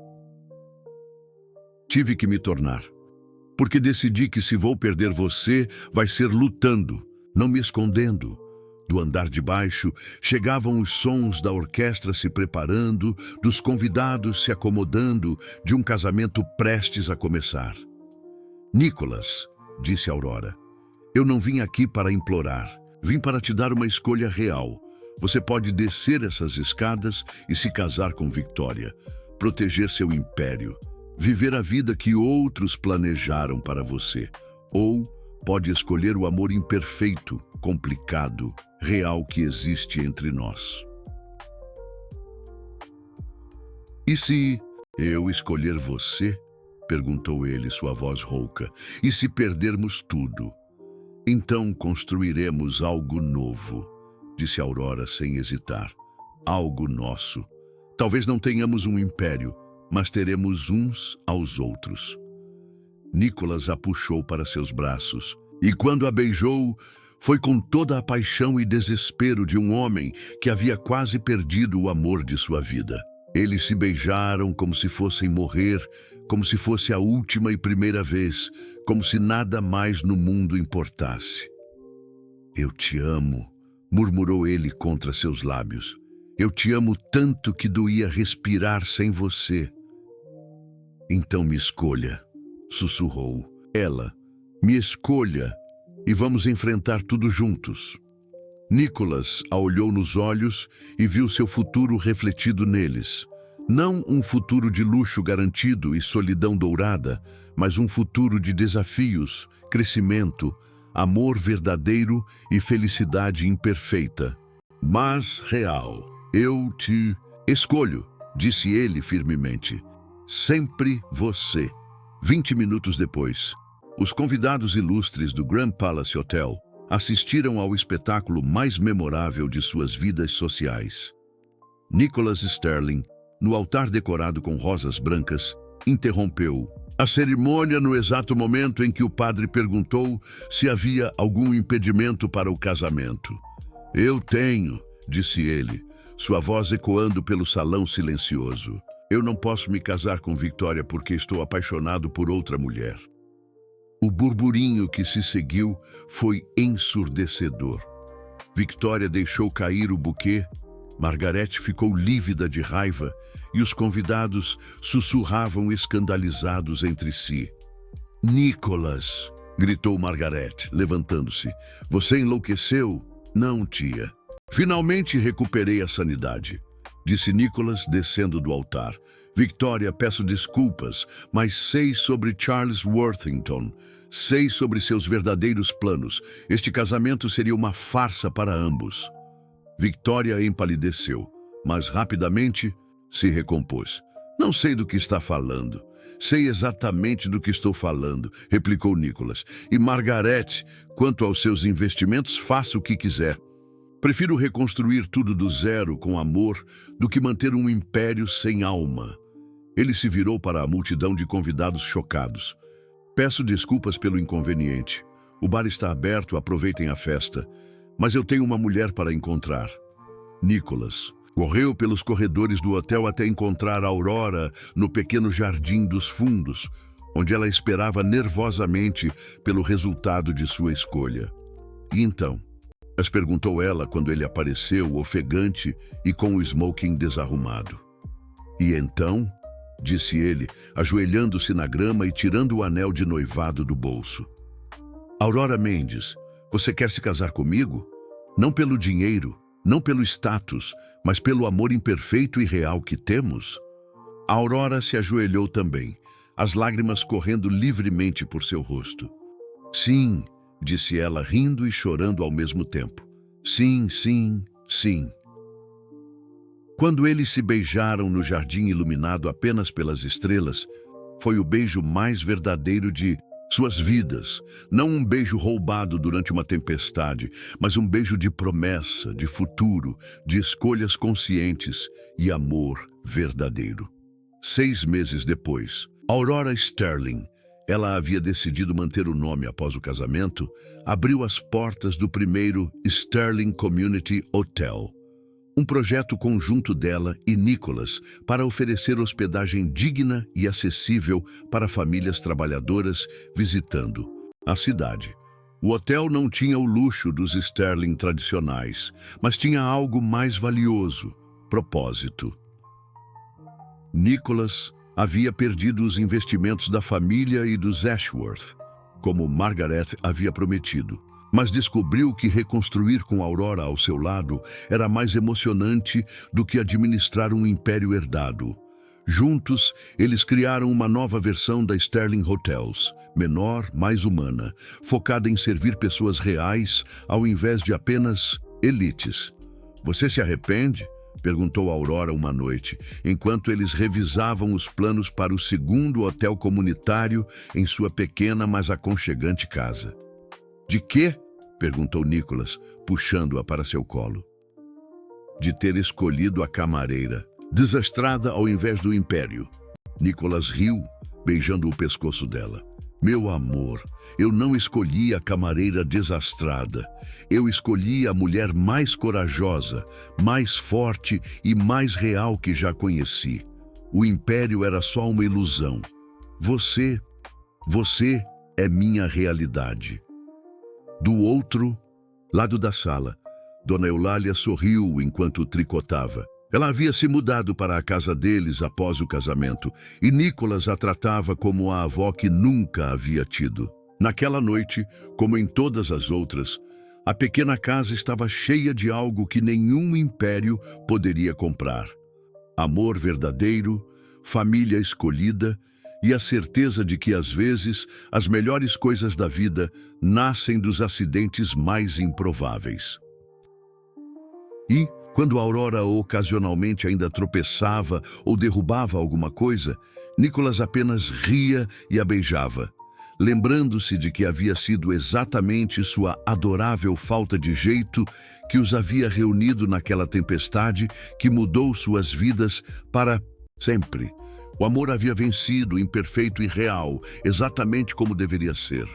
Tive que me tornar. Porque decidi que se vou perder você, vai ser lutando, não me escondendo. Do andar de baixo, chegavam os sons da orquestra se preparando, dos convidados se acomodando, de um casamento prestes a começar. Nicholas, disse Aurora, eu não vim aqui para implorar, vim para te dar uma escolha real. Você pode descer essas escadas e se casar com Victoria, proteger seu império, viver a vida que outros planejaram para você. Ou pode escolher o amor imperfeito, complicado, real que existe entre nós. E se eu escolher você? Perguntou ele, sua voz rouca. E se perdermos tudo? Então construiremos algo novo, disse Aurora sem hesitar. Algo nosso. Talvez não tenhamos um império, mas teremos uns aos outros. Nicholas a puxou para seus braços, e quando a beijou, foi com toda a paixão e desespero de um homem que havia quase perdido o amor de sua vida. Eles se beijaram como se fossem morrer, como se fosse a última e primeira vez, como se nada mais no mundo importasse. Eu te amo, murmurou ele contra seus lábios. Eu te amo tanto que doía respirar sem você. Então me escolha, sussurrou ela. Me escolha e vamos enfrentar tudo juntos. Nicholas a olhou nos olhos e viu seu futuro refletido neles. Não um futuro de luxo garantido e solidão dourada, mas um futuro de desafios, crescimento, amor verdadeiro e felicidade imperfeita, mas real. Eu te escolho, disse ele firmemente. Sempre você. 20 minutos depois, os convidados ilustres do Grand Palace Hotel assistiram ao espetáculo mais memorável de suas vidas sociais. Nicholas Sterling, no altar decorado com rosas brancas, interrompeu a cerimônia no exato momento em que o padre perguntou se havia algum impedimento para o casamento. Eu tenho, disse ele, sua voz ecoando pelo salão silencioso. Eu não posso me casar com Victoria porque estou apaixonado por outra mulher. O burburinho que se seguiu foi ensurdecedor. Victoria deixou cair o buquê, Margaret ficou lívida de raiva e os convidados sussurravam escandalizados entre si. Nicholas, gritou Margaret, levantando-se. Você enlouqueceu? Não, tia. Finalmente recuperei a sanidade, disse Nicholas, descendo do altar. Victoria, peço desculpas, mas sei sobre Charles Worthington. Sei sobre seus verdadeiros planos. Este casamento seria uma farsa para ambos. Victoria empalideceu, mas rapidamente se recompôs. Não sei do que está falando. Sei exatamente do que estou falando, replicou Nicholas. E Margaret, quanto aos seus investimentos, faça o que quiser. Prefiro reconstruir tudo do zero com amor do que manter um império sem alma. Ele se virou para a multidão de convidados chocados. Peço desculpas pelo inconveniente. O bar está aberto, aproveitem a festa. Mas eu tenho uma mulher para encontrar. Nicholas correu pelos corredores do hotel até encontrar Aurora no pequeno jardim dos fundos, onde ela esperava nervosamente pelo resultado de sua escolha. E então? As perguntou ela quando ele apareceu, ofegante e com o smoking desarrumado. E então? Disse ele, ajoelhando-se na grama e tirando o anel de noivado do bolso. Aurora Mendes, você quer se casar comigo? Não pelo dinheiro, não pelo status, mas pelo amor imperfeito e real que temos? A Aurora se ajoelhou também, as lágrimas correndo livremente por seu rosto. Sim, disse ela, rindo e chorando ao mesmo tempo. Sim, sim, sim. Quando eles se beijaram no jardim iluminado apenas pelas estrelas, foi o beijo mais verdadeiro de suas vidas. Não um beijo roubado durante uma tempestade, mas um beijo de promessa, de futuro, de escolhas conscientes e amor verdadeiro. 6 meses depois, Aurora Sterling, ela havia decidido manter o nome após o casamento, abriu as portas do primeiro Sterling Community Hotel, um projeto conjunto dela e Nicholas para oferecer hospedagem digna e acessível para famílias trabalhadoras visitando a cidade. O hotel não tinha o luxo dos Sterling tradicionais, mas tinha algo mais valioso: propósito. Nicholas havia perdido os investimentos da família e dos Ashworth, como Margaret havia prometido. Mas descobriu que reconstruir com Aurora ao seu lado era mais emocionante do que administrar um império herdado. Juntos, eles criaram uma nova versão da Sterling Hotels, menor, mais humana, focada em servir pessoas reais ao invés de apenas elites. Você se arrepende? Perguntou Aurora uma noite, enquanto eles revisavam os planos para o segundo hotel comunitário em sua pequena, mas aconchegante casa. De quê? Perguntou Nicholas, puxando-a para seu colo. De ter escolhido a camareira, desastrada ao invés do império. Nicholas riu, beijando o pescoço dela. Meu amor, eu não escolhi a camareira desastrada. Eu escolhi a mulher mais corajosa, mais forte e mais real que já conheci. O império era só uma ilusão. Você é minha realidade. Do outro lado da sala, Dona Eulália sorriu enquanto tricotava. Ela havia se mudado para a casa deles após o casamento, e Nicholas a tratava como a avó que nunca havia tido. Naquela noite, como em todas as outras, a pequena casa estava cheia de algo que nenhum império poderia comprar. Amor verdadeiro, família escolhida e a certeza de que, às vezes, as melhores coisas da vida nascem dos acidentes mais improváveis. E, quando Aurora ocasionalmente ainda tropeçava ou derrubava alguma coisa, Nicholas apenas ria e a beijava, lembrando-se de que havia sido exatamente sua adorável falta de jeito que os havia reunido naquela tempestade que mudou suas vidas para sempre. O amor havia vencido, imperfeito e real, exatamente como deveria ser.